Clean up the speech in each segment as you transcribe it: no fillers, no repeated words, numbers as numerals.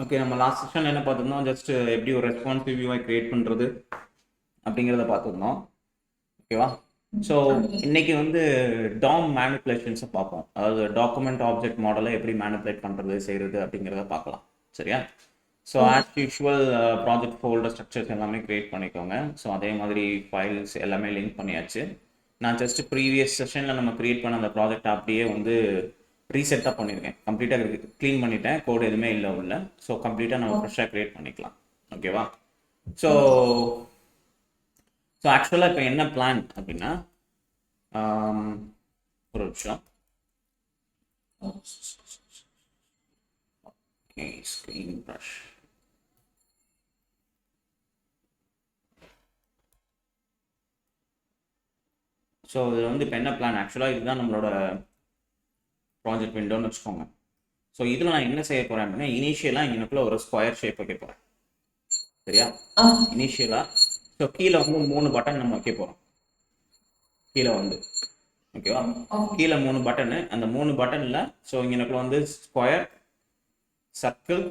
Okay, நம்ம last session என்ன பார்த்துருந்தோம், ஜஸ்ட் எப்படி ஒரு ரெஸ்பான்சிவ் வியூவை கிரியேட் பண்ணுறது அப்படிங்கிறத பார்த்துருந்தோம். ஓகேவா? ஸோ இன்னைக்கு வந்து டாம் மேனிப்புலேஷன்ஸை பார்ப்போம். அதாவது டாக்குமெண்ட் ஆப்ஜெக்ட் மாடலை எப்படி மேனிப்புலேட் பண்ணுறது செய்கிறது அப்படிங்கிறத பார்க்கலாம். சரியா? So as usual project folder structures எல்லாமே கிரியேட் பண்ணிக்கோங்க. ஸோ அதே மாதிரி ஃபைல்ஸ் எல்லாமே லிங்க் பண்ணியாச்சு. நான் ஜஸ்ட் ப்ரீவியஸ் செஷனில் நம்ம கிரியேட் பண்ண அந்த ப்ராஜெக்ட் அப்படியே வந்து ரீசெட்டாக பண்ணியிருக்கேன். கம்ப்ளீட்டாக க்ளீன் பண்ணிட்டேன், கோடு எதுவுமே இல்லை உள்ள. ஸோ கம்ப்ளீட்டாக நம்ம ஃப்ரெஷ்ஷாக க்ரியேட் பண்ணிக்கலாம். ஓகேவா? ஸோ ஆக்சுவலாக இப்போ என்ன பிளான் அப்படின்னா, ஒரு நிமிஷம். Screen brush. ஸோ இதில் வந்து இப்போ என்ன பிளான், ஆக்சுவலாக இதுதான் நம்மளோட ப்ராஜெக்ட் விண்டோன்னு வச்சுக்கோங்க. ஸோ இதில் நான் என்ன செய்ய போகிறேன் அப்படின்னா, இனிஷியலாக இங்கனுக்குள்ள ஒரு ஸ்கொயர் ஷேப் வைக்க போகிறேன். சரியா? இனிஷியலாக ஸோ கீழே வந்து 3 பட்டன் நம்ம வைக்க போகிறோம். கீழே வந்து ஓகேவா, கீழே 3 பட்டனு. அந்த 3 பட்டனில் ஸோ இங்கனுக்குள்ள வந்து ஸ்கொயர், சர்க்கிள்,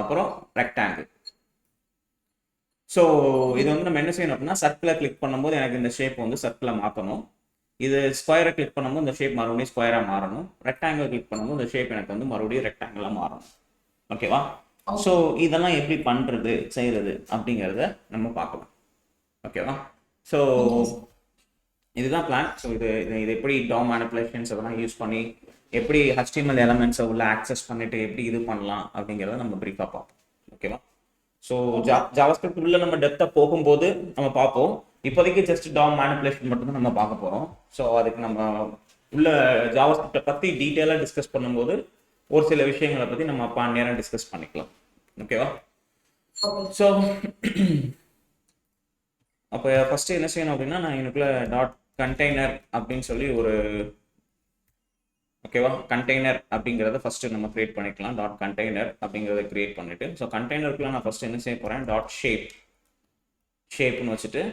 அப்புறம் ரெக்டாங்கிள். ஸோ இது வந்து நம்ம என்ன செய்யணும் அப்படின்னா, சர்க்கிளை கிளிக் பண்ணும்போது எனக்கு இந்த ஷேப் வந்து சர்க்கிளை மாற்றணும். இது ஸ்கொயரை கிளிக் பண்ணும்போது இந்த ஷேப் மறுபடியும் ஸ்கொயராக மாறணும். ரெக்டாங்கிள் கிளிக் பண்ணும்போது இந்த ஷேப் எனக்கு வந்து மறுபடியும் ரெக்டாங்கிளாக மாறணும். ஓகேவா? ஸோ இதெல்லாம் எப்படி பண்ணுறது செய்கிறது அப்படிங்கிறத நம்ம பார்க்கலாம். ஓகேவா? ஸோ இதுதான் பிளான். ஸோ இது எப்படி டாம் மேனிப்புலேஷன்ஸ் அதெல்லாம் யூஸ் பண்ணி எப்படி HTML எலமெண்ட்ஸை உள்ள ஆக்சஸ் பண்ணிட்டு எப்படி இது பண்ணலாம் அப்படிங்கிறத நம்ம ப்ரீஃபாக பார்ப்போம். ஓகேவா? ஸோ ஜாவாஸ்கிரிப்ட் உள்ள நம்ம டெப்த்தாக போகும்போது நம்ம பார்ப்போம். இப்போதைக்கு ஜஸ்ட் டாம் மேனிப்புலேஷன் மட்டும்தான் நம்ம பார்க்க போகிறோம். ஸோ அதுக்கு நம்ம உள்ள ஜாவாஸ்கிரிப்டை பற்றி டீட்டெயிலாக டிஸ்கஸ் பண்ணும்போது ஒரு சில விஷயங்களை பற்றி நம்ம நேரம் டிஸ்கஸ் பண்ணிக்கலாம். ஓகேவா? ஸோ அப்போ ஃபஸ்ட்டு என்ன செய்யணும் அப்படின்னா, நான் எனக்குள்ள டாட் கண்டெய்னர் அப்படின்னு சொல்லி ஒரு ஓகேவா, கண்டெய்னர் அப்படிங்கிறத ஃபஸ்ட்டு நம்ம கிரியேட் பண்ணிக்கலாம். டாட் கண்டெய்னர் அப்படிங்கிறத கிரியேட் பண்ணிட்டு, ஸோ கண்டெய்னருக்குள்ள நான் ஃபஸ்ட்டு என்ன செய்ய போகிறேன், டாட் ஷேப்னு வச்சுட்டு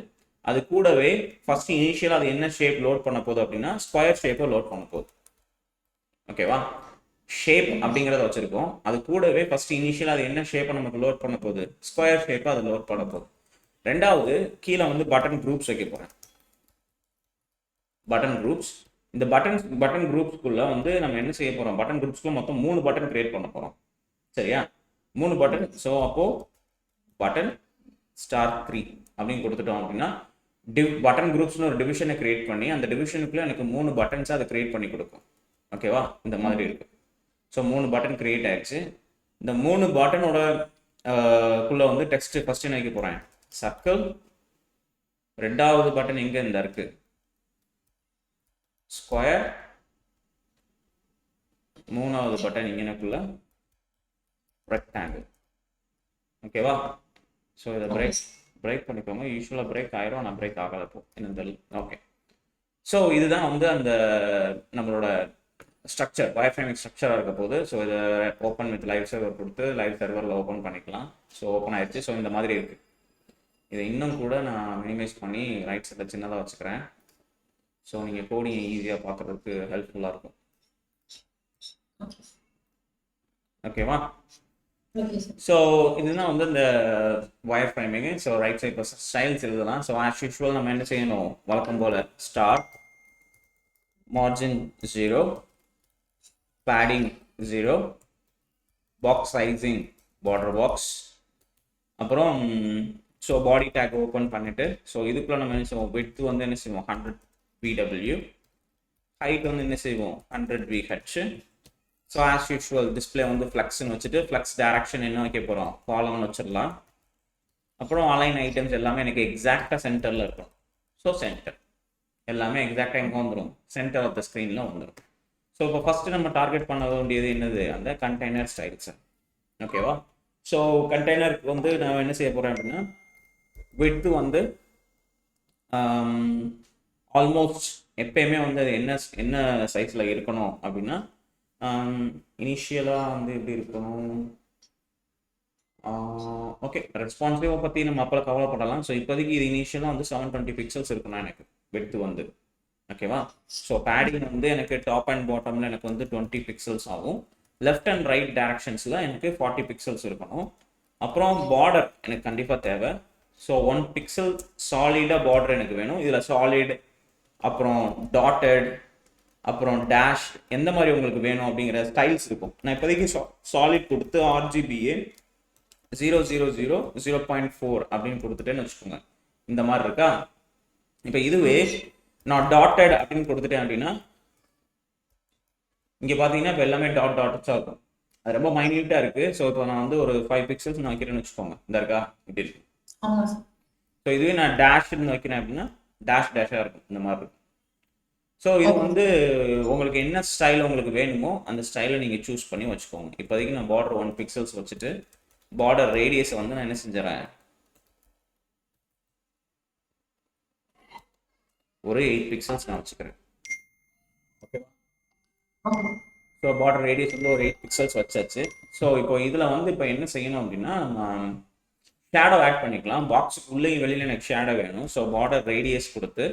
அது கூடவே ஃபர்ஸ்ட் இனிஷியலாக அது என்ன ஷேப் லோட் பண்ண போகுது அப்படின்னா ஸ்கொயர் ஷேப்பை லோட் பண்ண போகுது. ஓகேவா? ஷேப் அப்படிங்கிறத வச்சிருக்கோம். அது கூடவே ஃபர்ஸ்ட் இனிஷியலாக அது என்ன ஷேப்பை நமக்கு லோட் பண்ண போகுது, ஸ்கொயர் ஷேப்பை அது லோட் பண்ண போகுது. ரெண்டாவது கீழே வந்து பட்டன் குரூப்ஸ் வைக்க போகிறேன். பட்டன் குரூப்ஸ், இந்த பட்டன் குரூப்ஸ்க்குள்ள வந்து நம்ம என்ன செய்ய போகிறோம், பட்டன் குரூப்ஸ்க்குள்ள மொத்தம் 3 பட்டன் கிரியேட் பண்ண போகிறோம். சரியா? 3 பட்டன். ஸோ அப்போ பட்டன் *3 அப்படின்னு கொடுத்துட்டோம் அப்படின்னா பட்டன் குரூப்ஸ்னு ஒரு டிவிஷனை கிரியேட் பண்ணி அந்த டிவிஷனுக்குள்ள எனக்கு 3 பட்டன்ஸை அதை கிரியேட் பண்ணி கொடுக்கும். ஓகேவா? இந்த மாதிரி இருக்கு. ஸோ 3 பட்டன் கிரியேட் ஆயிடுச்சு. இந்த 3 பட்டனோட குள்ள வந்து டெக்ஸ்ட் ஃபர்ஸ்ட் என்ன வைக்க போகிறேன், சர்க்கிள். ரெண்டாவது பட்டன் எங்கே இந்த இருக்கு, ஸ்கொயர். மூணாவது பட்டன் இங்கனக்குள்ள ரெக்டாங்கிள். ஓகேவா? ஸோ இதை பிரேக் பண்ணிக்கோங்க. யூஸ்வலாக பிரேக் ஆயிரும், ஆனால் பிரேக் ஆகாதப்போ என்ன தெரியல. ஓகே, ஸோ இதுதான் வந்து அந்த நம்மளோட ஸ்ட்ரக்சர், வயர்ஃப்ரேமிங் ஸ்ட்ரக்சராக இருக்க போது. ஸோ இதை ஓப்பன் வித் லைவ் சர்வர் கொடுத்து லைவ் சர்வரில் ஓப்பன் பண்ணிக்கலாம். ஸோ ஓப்பன் ஆயிடுச்சு. ஸோ இந்த மாதிரி இருக்குது. இதை இன்னும் கூட நான் மினிமைஸ் பண்ணி ரைட் சைடில் சின்னதாக வச்சுக்கிறேன். ஸோ நீங்கள் கோடிங் ஈஸியாக பார்க்குறதுக்கு ஹெல்ப்ஃபுல்லாக இருக்கும். ஓகேவா? ஸோ இதுதான் வந்து இந்த wire framing. So right side styles எழுதலாம். ஸோ ஆஸ் யூஷுவல் நம்ம என்ன செய்யணும், வழக்கம் போல் start, margin 0, padding 0, box sizing border box, அப்புறம் ஸோ பாடி டேக் ஓப்பன் பண்ணிவிட்டு ஸோ இதுக்குள்ள நம்ம என்ன செய்வோம், விட்த் வந்து என்ன செய்வோம் 100 VW, ஹைட் வந்து என்ன செய்வோம் 100 VH. So as usual display வந்து ஃப்ளக்ஸ்ன்னு வச்சுட்டு ஃப்ளக்ஸ் டைரக்ஷன் என்ன வைக்க போகிறோம், காலம்னு வச்சிடலாம். அப்புறம் அலைன் ஐட்டம்ஸ் எல்லாமே எனக்கு எக்ஸாக்டாக சென்டரில் இருக்கும். ஸோ சென்டர் எல்லாமே எக்ஸாக்டாக எங்கே வந்துடும், சென்டர் ஆஃப் த ஸ்க்ரீனில் வந்துடும். ஸோ இப்போ ஃபஸ்ட்டு நம்ம டார்கெட் பண்ண வேண்டியது என்னது, அந்த கண்டெய்னர் ஸ்டைல்ஸ். ஓகேவா? ஸோ கண்டெய்னருக்கு வந்து நான் என்ன செய்ய போகிறேன் அப்படின்னா, விட்த் வந்து ஆல்மோஸ்ட் எப்பயுமே வந்து அது என்ன சைஸில் இருக்கணும் அப்படின்னா, இனிஷியலாக வந்து எப்படி இருக்கணும், ஓகே ரெஸ்பான்சிவை பற்றி நம்ம அப்போலாம் கவலைப்படலாம். ஸோ இப்போதைக்கு இது இனிஷியலாக வந்து 720 பிக்சல்ஸ் இருக்கணும் எனக்கு விட்த் வந்து. ஓகேவா? ஸோ பேடிங் வந்து எனக்கு டாப் அண்ட் பாட்டமில் எனக்கு வந்து 20 பிக்சல்ஸ் ஆகும். லெஃப்ட் அண்ட் ரைட் டைரக்ஷன்ஸில் எனக்கு 40 பிக்சல்ஸ் இருக்கணும். அப்புறம் பார்டர் எனக்கு கண்டிப்பாக தேவை. ஸோ 1 பிக்சல் சாலிடாக பார்டர் எனக்கு வேணும். இதில் சாலிட், அப்புறம் டாட்டட், அப்புறம் டேஷ், எந்த மாதிரி உங்களுக்கு வேணும் அப்படிங்கிற ஸ்டைல்ஸ் இருக்கும். நான் இப்போதைக்கு சாலிட் கொடுத்து RGBA 000 0.4 அப்படின்னு கொடுத்துட்டேன்னு வச்சுக்கோங்க. இந்த மாதிரி இருக்கா. இப்போ இதுவே நான் டாட்டட் அப்படின்னு கொடுத்துட்டேன் அப்படின்னா இங்கே பார்த்தீங்கன்னா இப்போ எல்லாமே டாட்ஸாக இருக்கும். அது ரொம்ப மைன்யூட்டாக இருக்குது. ஸோ இப்போ நான் வந்து ஒரு 5 பிக்சல்ஸ் நான் வைக்கிறேன்னு வச்சுக்கோங்க. இந்த இருக்கா இப்படி இருக்கு. ஸோ இதுவே நான் டேஷ்னு வைக்கிறேன் அப்படின்னா டேஷாக இருக்கும். இந்த மாதிரி இருக்கும். ஸோ இது வந்து உங்களுக்கு என்ன ஸ்டைல் உங்களுக்கு வேணுமோ அந்த ஸ்டைலை நீங்கள் சூஸ் பண்ணி வச்சுக்கோங்க. இப்போதைக்கு நான் பார்டர் 1 பிக்சல்ஸ் வச்சுட்டு பார்டர் ரேடியஸை வந்து நான் என்ன செஞ்சிடறேன், ஒரு 8 பிக்சல்ஸ் நான் வச்சுக்கிறேன். ஓகேவா. ஸோ பார்டர் ரேடியஸ் வந்து ஒரு 8 பிக்சல்ஸ் வச்சாச்சு. ஸோ இப்போ இதில் வந்து இப்போ என்ன செய்யணும் அப்படின்னா ஷேடோ ஆட் பண்ணிக்கலாம். பாக்ஸுக்கு உள்ளேயும் வெளியில் எனக்கு ஷேடோ வேணும். ஸோ பார்டர் ரேடியஸ் கொடுத்து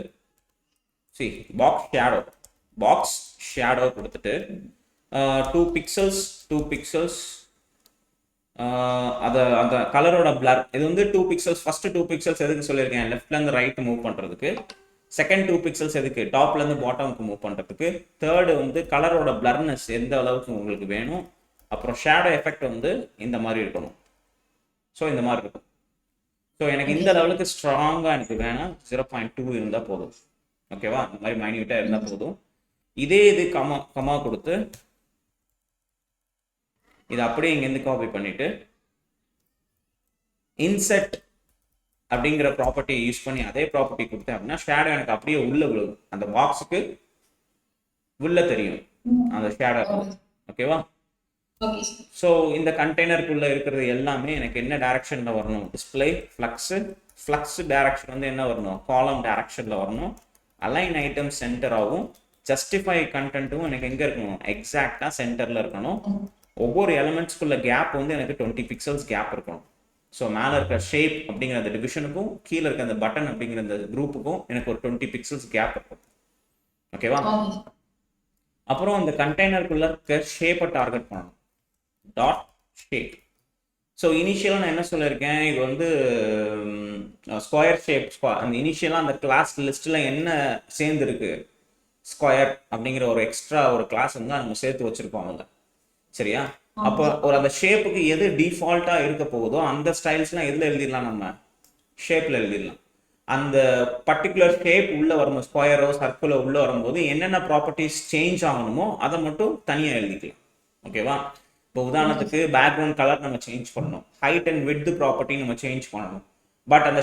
பாக்ஸ் ஷேடோ கொடுத்துட்டு 2 பிக்சல்ஸ் அந்த கலரோட பிளர். இது வந்து 2 பிக்சல்ஸ். ஃபர்ஸ்ட் 2 பிக்சல்ஸ் எதுக்கு சொல்லியிருக்கேன், லெஃப்ட்ல இருந்து ரைட் மூவ் பண்ணுறதுக்கு. செகண்ட் 2 பிக்சல்ஸ் எதுக்கு, டாப்ல இருந்து பாட்டமுக்கு மூவ் பண்ணுறதுக்கு. தேர்டு வந்து கலரோட பிளர்னஸ் எந்த அளவுக்கு உங்களுக்கு வேணும். அப்புறம் ஷேடோ எஃபெக்ட் வந்து இந்த மாதிரி இருக்கணும். ஸோ இந்த மாதிரி இருக்கும். ஸோ எனக்கு இந்த லெவலுக்கு ஸ்ட்ராங்காக எனக்கு வேணாம், 0.2 இருந்தால் போதும். ஓகேவா. இந்த மாதிரி மைன்யூட்டாக இருந்தால் போதும். இதே இது கமா கொடுத்து இதை அப்படியே இங்கேருந்து காப்பி பண்ணிட்டு இன்செட் அப்படிங்கிற ப்ராப்பர்ட்டியை யூஸ் பண்ணி அதே ப்ராப்பர்ட்டி கொடுத்தேன் அப்படின்னா ஷேடோ எனக்கு அப்படியே உள்ள விழுகும். அந்த பாக்ஸுக்கு உள்ள தெரியும் அந்த ஷேடோ. ஓகேவா. ஸோ இந்த கண்டெய்னருக்குள்ள இருக்கிறது எல்லாமே எனக்கு என்ன டைரக்ஷன்ல வரணும், டிஸ்பிளே ஃப்ளக்ஸ் டைரக்ஷன் வந்து என்ன வரணும், காலம் டைரக்ஷன்ல வரணும். அலைன் ஐட்டம் சென்டராகவும் ஜஸ்டிஃபை கண்டென்ட்டும் எனக்கு எங்க இருக்கணும், எக்ஸாக்டா சென்டர்ல இருக்கணும். ஒவ்வொரு எலிமெண்ட்ஸ்குள்ள கேப் வந்து எனக்கு 20 பிக்சல்ஸ் கேப் இருக்கணும். ஸோ மேலே இருக்க ஷேப் அப்படிங்கிற அந்த டிவிஷனுக்கும் கீழே இருக்க அந்த பட்டன் அப்படிங்கிற அந்த குரூப்புக்கும் எனக்கு ஒரு 20 பிக்சல்ஸ் கேப் இருக்கும். ஓகேவா. அப்புறம் அந்த கண்டெய்னருக்குள்ள இருக்க ஷேப்பை டார்கெட் பண்ணணும். Dot shape. ஸோ இனிஷியலாக நான் என்ன சொல்லியிருக்கேன், இது வந்து ஸ்கொயர் ஷேப். அந்த இனிஷியலாக அந்த கிளாஸ் லிஸ்ட்டில் என்ன சேர்ந்துருக்கு, ஸ்கொயர் அப்படிங்கிற ஒரு எக்ஸ்ட்ரா ஒரு கிளாஸ் வந்து நம்ம சேர்த்து வச்சிருப்போம் அதில். சரியா. அப்போ ஒரு அந்த ஷேப்புக்கு எது டிஃபால்ட்டா இருக்க போகுதோ அந்த ஸ்டைல்ஸ்லாம் எதுல எழுதிடலாம், நம்ம ஷேப்ல எழுதிடலாம். அந்த பர்டிகுலர் ஷேப் உள்ள வரும்போது, ஸ்கொயரோ சர்க்கிளோ உள்ள வரும்போது என்னென்ன ப்ராப்பர்ட்டிஸ் சேஞ்ச் ஆகணுமோ அதை மட்டும் தனியாக எழுதிக்கலாம். ஓகேவா. இப்போ உதாரணத்துக்கு பேக்ரவுண்ட் கலர் நம்ம சேஞ்ச் பண்ணணும், ஹைட் அண்ட் விட்த் ப்ராப்பர்ட்டி நம்ம சேஞ்ச் பண்ணணும். பட் அந்த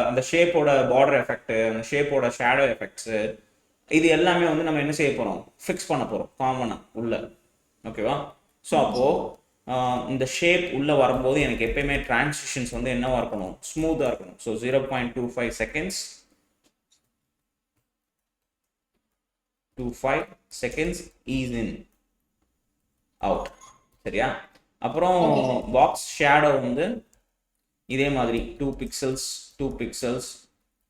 அந்த ஷேப்போட பார்டர் எஃபெக்ட், அந்த ஷேப்போட ஷேடோ எஃபெக்ட்ஸ், இது எல்லாமே வந்து நம்ம என்ன செய்ய போறோம், ஃபிக்ஸ் பண்ண போறோம் காமனா உள்ள. ஓகேவா. ஸோ அப்போ இந்த ஷேப் உள்ள வரும்போது எனக்கு எப்பயுமே டிரான்சிஷன்ஸ் வந்து என்னவா இருக்கணும், ஸ்மூத்தா இருக்கணும். So 0.25 seconds 25 seconds is in out. சரியா. அப்புறம் பாக்ஸ் ஷேடோ வந்து இதே மாதிரி 2 பிக்சல்ஸ்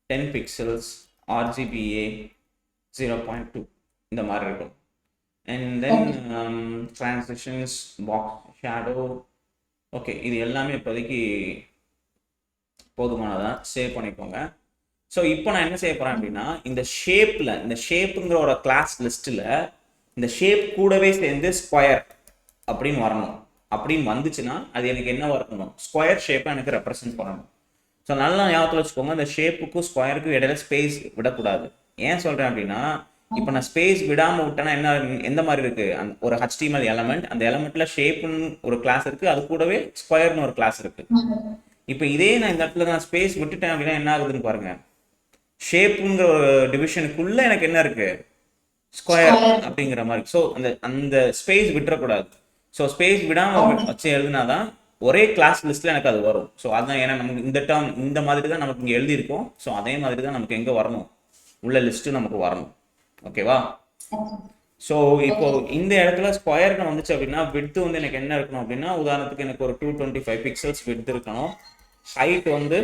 10 பிக்சல்ஸ் RGBA 0.2 இந்த மாதிரி இருக்கும். And then transitions, box shadow. Okay, இது எல்லாமே இப்போதைக்கு போதுமானதான், சேவ் பண்ணிக்கோங்க. ஸோ இப்போ நான் என்ன செய்ய போறேன் அப்படின்னா இந்த ஷேப்புங்கிற கிளாஸ் லிஸ்ட்டில் இந்த ஷேப் கூடவே சேர்ந்து ஸ்கொயர் அப்படின்னு வரணும். அப்படின்னு வந்துச்சுன்னா அது எனக்கு என்ன வரணும், ஸ்கொயர் ஷேப்பை எனக்கு ரெப்ரசென்ட் பண்ணணும். ஸோ நல்லா ஞாபகத்தில் வச்சுக்கோங்க, இந்த ஷேப்புக்கும் ஸ்கொயருக்கும் இடையில ஸ்பேஸ் விடக்கூடாது. ஏன் சொல்கிறேன் அப்படின்னா இப்போ நான் ஸ்பேஸ் விடாமல் விட்டேன்னா என்ன, எந்த மாதிரி இருக்கு, ஒரு HTML எலமெண்ட், அந்த எலமெண்ட்ல ஷேப்னு ஒரு கிளாஸ் இருக்கு, அது கூடவே ஸ்கொயர்னு ஒரு கிளாஸ் இருக்கு. இப்போ இதே நான் இந்த இடத்துல நான் ஸ்பேஸ் விட்டுட்டேன் அப்படின்னா என்ன ஆகுதுன்னு பாருங்க, ஷேப்புங்கிற ஒரு டிவிஷனுக்குள்ள எனக்கு என்ன இருக்கு, ஸ்கொயர் அப்படிங்கிற மாதிரி. ஸோ அந்த ஸ்பேஸ் விட்டுறக்கூடாது. ஸோ ஸ்பேஸ் விடாம வச்சு எழுதினாதான் ஒரே கிளாஸ் லிஸ்ட்ல எனக்கு அது வரும். ஸோ அதான், ஏன்னா நமக்கு இந்த டேர்ம் இந்த மாதிரி தான் நமக்கு இங்கே எழுதியிருக்கோம். ஸோ அதே மாதிரி தான் நமக்கு எங்கே வரணும், உள்ள லிஸ்ட்டு நமக்கு வரணும். ஓகேவா. ஸோ இப்போ இந்த இடத்துல ஸ்கொயர்னு வந்துச்சு அப்படின்னா விட்த் வந்து எனக்கு என்ன இருக்கணும் அப்படின்னா, உதாரணத்துக்கு எனக்கு ஒரு 225 பிக்சல்ஸ் விட்த் இருக்கணும், ஹைட் வந்து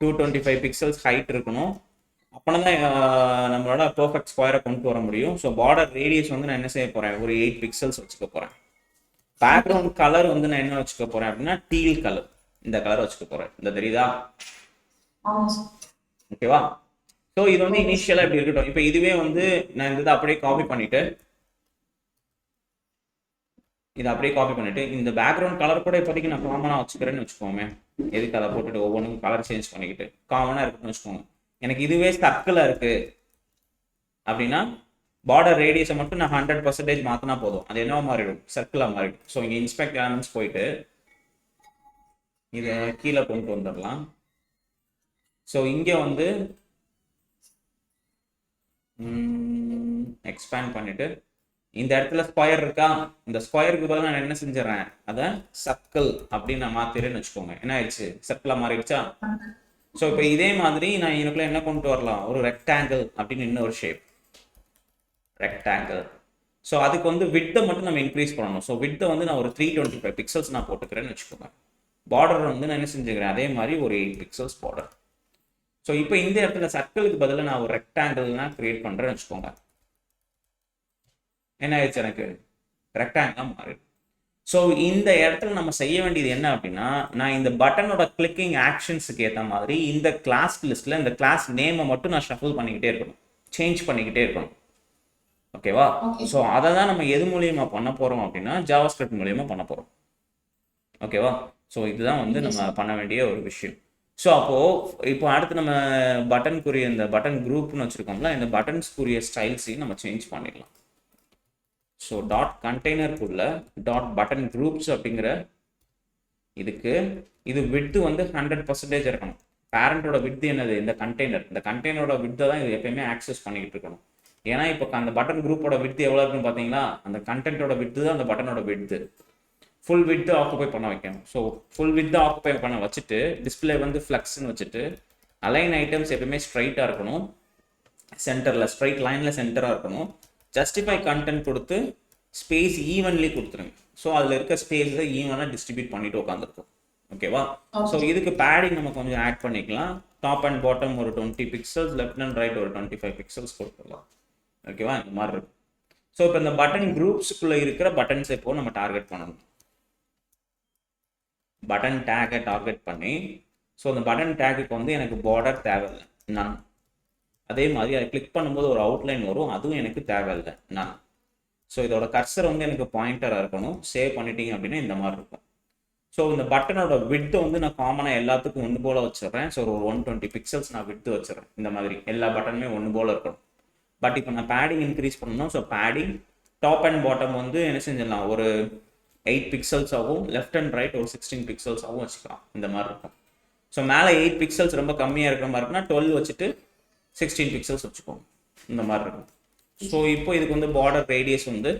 225 பிக்சல்ஸ் ஹைட் இருக்கணும். அப்போனா தான் நம்மளோட பர்ஃபெக்ட் ஸ்கொயரை கொண்டு வர முடியும். ஸோ பார்டர் ரேடியஸ் வந்து நான் என்ன செய்ய போகிறேன், ஒரு 8 பிக்சல்ஸ் வச்சுக்க போகிறேன். பேக்ரவுண்ட் கலர் வந்து நான் என்ன வச்சுக்க போகிறேன் அப்படின்னா டீல் கலர், இந்த கலர் வச்சுக்க போகிறேன். இந்த தெரியுதா? ஓகேவா? ஸோ இது வந்து இனிஷியலாக இப்படி இருக்கட்டும். இப்போ இதுவே வந்து நான் இந்த இதை அப்படியே காப்பி பண்ணிட்டு இந்த பேக்ரவுண்ட் கலர் கூட இப்போதைக்கு நான் காமனாக வச்சுக்கிறேன்னு வச்சுக்கோங்க. எதுக்கு அதை போட்டுட்டு ஒவ்வொன்றும் கலர் சேஞ்ச் பண்ணிக்கிட்டு காமனாக இருக்குன்னு வச்சுக்கோங்க. எனக்கு இதுவே சர்க்கிளாக இருக்கு அப்படின்னா பார்டர் ரேடியஸை மட்டும் நான் 100% மாற்றினா போதும். அது என்னவா மாறிடும், சர்க்கிளாக மாறிடும். ஸோ இங்கே இன்ஸ்பெக்ட் எலமெண்ட்ஸ் போயிட்டு இதை கீழே கொண்டு வந்துடலாம். ஸோ இங்கே வந்து எக்ஸ்பேண்ட் பண்ணிட்டு இந்த இடத்துல ஸ்கொயர் இருக்கா, இந்த ஸ்கொயருக்கு பதிலாக நான் என்ன செஞ்சிடறேன், அதை சர்க்கிள் அப்படின்னு நான் மாத்திரேன்னு வச்சுக்கோங்க. என்ன ஆயிடுச்சு, சர்க்கிளாக மாறிடுச்சா? ஸோ இப்போ இதே மாதிரி நான் எனக்குள்ள என்ன கொண்டு வரலாம், ஒரு ரெக்டாங்கிள் அப்படின்னு இன்னொரு ஷேப், ரெக்டாங்கிள். ஸோ அதுக்கு வந்து வித்தை மட்டும் நம்ம இன்க்ரீஸ் பண்ணணும். ஸோ வித்தை வந்து நான் ஒரு 325 பிக்சல்ஸ் நான் போட்டுக்கிறேன்னு வச்சுக்கோங்க. பார்டர் வந்து நான் என்ன செஞ்சுக்கிறேன், அதே மாதிரி ஒரு 8 பிக்சல்ஸ் பார்டர். ஸோ இப்போ இந்த இடத்துல சர்க்கிளுக்கு பதிலாக நான் ஒரு ரெக்டாங்கிள்னா கிரியேட் பண்ணுறேன்னு வச்சுக்கோங்க. என்ன ஆயிடுச்சு, எனக்கு ரெக்டாங்கிளாக மாறிடும். ஸோ இந்த இடத்துல நம்ம செய்ய வேண்டியது என்ன அப்படின்னா, நான் இந்த பட்டனோட கிளிக்கிங் ஆக்ஷன்ஸுக்கு ஏற்ற மாதிரி இந்த கிளாஸ் லிஸ்ட்டில் இந்த கிளாஸ் நேமை மட்டும் நான் ஷஃபிள் பண்ணிக்கிட்டே இருக்கணும், சேஞ்ச் பண்ணிக்கிட்டே இருக்கணும். ஓகேவா? ஸோ அதை தான் நம்ம எது மூலியமாக பண்ண போகிறோம் அப்படின்னா ஜாவாஸ்கிரிப்ட் மூலியமாக பண்ண போகிறோம். ஓகேவா? ஸோ இதுதான் வந்து நம்ம பண்ண வேண்டிய ஒரு விஷயம். ஸோ அப்போது இப்போ அடுத்து நம்ம பட்டனுக்குரிய இந்த பட்டன் குரூப்னு வச்சுருக்கோம்ல, இந்த பட்டன்ஸ்க்குரிய ஸ்டைல்ஸையும் நம்ம சேஞ்ச் பண்ணிடலாம். ஸோ டாட் கண்டெய்னருக்குள்ள டாட் பட்டன் குரூப்ஸ் அப்படிங்கிற இதுக்கு இது விட்த்து வந்து 100% இருக்கணும். பேரண்டோட விட்த்து என்னது, இந்த கண்டெய்னர், இந்த கண்டெய்னரோட விட்த்தை தான் இது எப்பயுமே ஆக்சஸ் பண்ணிக்கிட்டு இருக்கணும். ஏன்னா இப்போ அந்த பட்டன் குரூப்போட விட்த்து எவ்வளோ இருக்குன்னு பார்த்தீங்களா, அந்த கண்டென்ட்டோட விட்த்து தான் அந்த பட்டனோட விட்த்து. ஃபுல் விட்த்து ஆக்குபை பண்ண வைக்கணும். ஸோ ஃபுல் விட்த்தை ஆக்குபை பண்ண வச்சுட்டு டிஸ்பிளே வந்து ஃப்ளக்ஸ்ன்னு வச்சுட்டு அலைன் ஐட்டம்ஸ் எப்பயுமே ஸ்ட்ரைட்டாக இருக்கணும், சென்டரில் ஸ்ட்ரைட் லைனில் சென்டராக இருக்கணும். ஜஸ்டிஃபை கண்டென்ட் கொடுத்து ஸ்பேஸ் ஈவன்லி கொடுத்துருங்க. ஸோ அதில் இருக்க ஸ்பேஸை ஈவனாக டிஸ்ட்ரிபியூட் பண்ணிட்டு உட்காந்துருக்கும். ஓகேவா? ஸோ இதுக்கு பேடிங் நம்ம கொஞ்சம் ஆட் பண்ணிக்கலாம். டாப் அண்ட் பாட்டம் ஒரு 20 பிக்சல்ஸ், லெஃப்ட் அண்ட் ரைட் ஒரு 25 பிக்சல்ஸ் கொடுத்துடலாம். ஓகேவா? இந்த மாதிரி இருக்கும். ஸோ இப்போ இந்த பட்டன் குரூப்ஸுக்குள்ளே இருக்கிற பட்டன்ஸ் இப்போ நம்ம டார்கெட் பண்ணணும். பட்டன் டேக்கை டார்கெட் பண்ணி, ஸோ அந்த பட்டன் டேக்குக்கு வந்து எனக்கு பார்டர் தேவையில்லை, நான் அதே மாதிரி அதை கிளிக் பண்ணும்போது ஒரு அவுட்லைன் வரும், அதுவும் எனக்கு தேவையில்லை, நான். ஸோ இதோட கர்சர் வந்து எனக்கு பாயிண்டராக இருக்கணும். சேவ் பண்ணிட்டீங்க அப்படின்னா இந்த மாதிரி இருக்கும். ஸோ இந்த பட்டனோட விட்த்து வந்து நான் காமனாக எல்லாத்துக்கும் ஒன்று போல் வச்சிடுறேன். ஸோ ஒரு 120 பிக்சல்ஸ் நான் விட்த்து வச்சிடறேன். இந்த மாதிரி எல்லா பட்டனுமே ஒன்று போல் இருக்கணும். பட் இப்போ நான் பேடிங் இன்க்ரீஸ் பண்ணணும். So padding top and bottom வந்து என்ன செஞ்சிடலாம், ஒரு 8 பிக்சல்ஸ் ஆகும், லெஃப்ட் அண்ட் ரைட் ஒரு 16 பிக்சல்ஸ் ஆகும் வச்சுக்கலாம். இந்த மாதிரி இருக்கும். ஸோ மேலே 8 பிக்சல்ஸ் ரொம்ப கம்மியாக இருக்கிற மாதிரி இருக்குன்னா 12 வச்சுட்டு 16 பிக்சல்ஸ் வச்சுக்கோங்க. இந்த மாதிரி இருக்கும். ஸோ இப்போ இதுக்கு வந்து பார்டர் ரேடியஸ் வந்து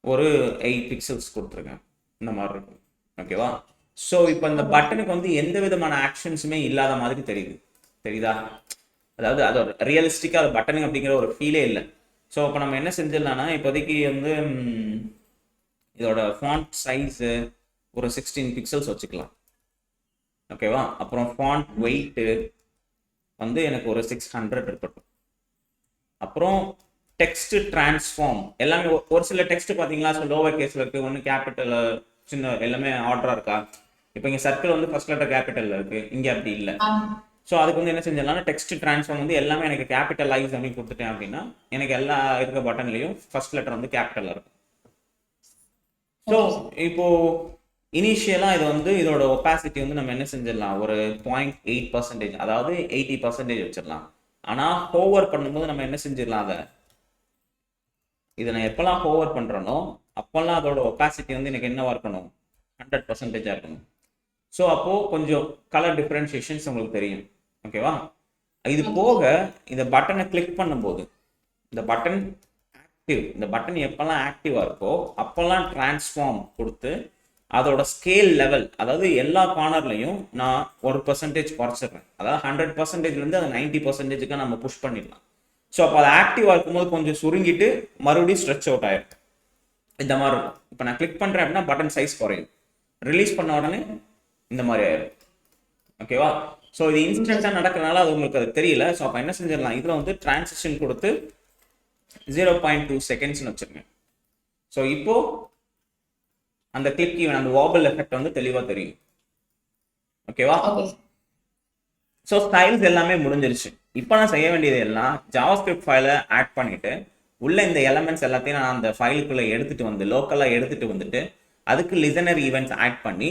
ஒரு 8 பிக்சல்ஸ் கொடுத்துருங்க. இந்த மாதிரி இருக்கும். ஓகேவா? ஸோ இப்போ இந்த பட்டனுக்கு வந்து எந்த விதமான ஆக்ஷன்ஸுமே இல்லாத மாதிரி தெரியுதா? அதாவது அதோட ரியலிஸ்டிக்காக அது பட்டனு அப்படிங்கிற ஒரு ஃபீலே இல்லை. ஸோ இப்போ நம்ம என்ன செஞ்சிடலாம்னா, இப்போதைக்கு வந்து இதோட ஃபாண்ட் சைஸு ஒரு 16 பிக்சல்ஸ் வச்சுக்கலாம். ஓகேவா? அப்புறம் ஃபாண்ட் வெயிட்டு வந்து எனக்கு ஒரு 600 இருக்கட்டும். அப்புறம் டெக்ஸ்ட் டிரான்ஸ்ஃபார்ம் எல்லாமே ஒரு சில டெக்ஸ்ட் பார்த்தீங்களா, ஸோ லோவர் கேஸில் இருக்குது, ஒன்று கேபிட்டல் சின்ன எல்லாமே ஆர்டராக இருக்கா. இப்போ இங்கே சர்க்கிள் வந்து ஃபர்ஸ்ட் லெட்டர் கேபிட்டலில் இருக்குது, இங்கே அப்படி இல்லை. ஸோ அதுக்கு வந்து என்ன செஞ்சிடலாம்னா டெக்ஸ்ட் டிரான்ஸ்ஃபார்ம் வந்து எல்லாமே எனக்கு கேபிட்டலைஸ் அப்படின்னு கொடுத்துட்டேன் அப்படின்னா எனக்கு எல்லா இருக்க பட்டன்லையும் ஃபர்ஸ்ட் லெட்டர் வந்து கேபிட்டலில் இருக்கும். ஸோ இப்போ இனிஷியலாக இது வந்து இதோட ஒப்பாசிட்டி வந்து நம்ம என்ன செஞ்சிடலாம், ஒரு 0.8%, அதாவது 80% வச்சிடலாம். ஆனால் ஹோவர் பண்ணும்போது நம்ம என்ன செஞ்சிடலாம், இதை நான் எப்போல்லாம் ஹோவர் பண்ணுறனோ அப்போல்லாம் அதோட ஒப்பாசிட்டி வந்து எனக்கு என்னவா இருக்கணும், 100% இருக்கணும். ஸோ அப்போது கொஞ்சம் கலர் டிஃப்ரென்ஷியேஷன்ஸ் உங்களுக்கு தெரியும். ஓகேவா? இது போக இந்த பட்டனை கிளிக் பண்ணும்போது இந்த பட்டன் ஆக்டிவ், இந்த பட்டன் எப்போல்லாம் ஆக்டிவாக இருக்கோ அப்போல்லாம் டிரான்ஸ்ஃபார்ம் கொடுத்து அதோட ஸ்கேல் லெவல், அதாவது எல்லா கார்னர்லையும் நான் ஒரு % குறைச்சிடுறேன். அதாவது 100%லேருந்து அது 90%க்கு நம்ம புஷ் பண்ணிடலாம். ஸோ அப்போ அது ஆக்டிவாக இருக்கும்போது கொஞ்சம் சுருங்கிட்டு மறுபடியும் ஸ்ட்ரெச் அவுட் ஆயிடும். இந்த மாதிரி இருக்கும். இப்போ நான் கிளிக் பண்ணுறேன் அப்படின்னா பட்டன் சைஸ் குறையும், ரிலீஸ் பண்ண உடனே இந்த மாதிரி ஆயிடும். ஓகேவா? ஸோ இது இன்ஸ்டன்ட்டாக நடக்கிறனால அது உங்களுக்கு அது தெரியல. ஸோ அப்போ என்ன செஞ்சிடலாம், இதில் வந்து டிரான்சிஷன் கொடுத்து 0.2 செகண்ட்ஸ்னு வச்சுருங்க. ஸோ இப்போ அந்த கிளிக் ஈவன் அந்த வாபிள் எஃபெக்ட் வந்து தெளிவாக தெரியும். ஓகேவா? ஸோ ஸ்டைல்ஸ் எல்லாமே முடிஞ்சிருச்சு. இப்போ நான் செய்ய வேண்டியது எல்லாம் ஜாவாஸ்கிரிப்ட் ஃபைலை ஆட் பண்ணிட்டு உள்ள இந்த எலமெண்ட்ஸ் எல்லாத்தையும் நான் அந்த ஃபைலுக்குள்ளே எடுத்துட்டு வந்து லோக்கலாக எடுத்துட்டு வந்துட்டு அதுக்கு லிசனர் ஈவெண்ட்ஸ் ஆட் பண்ணி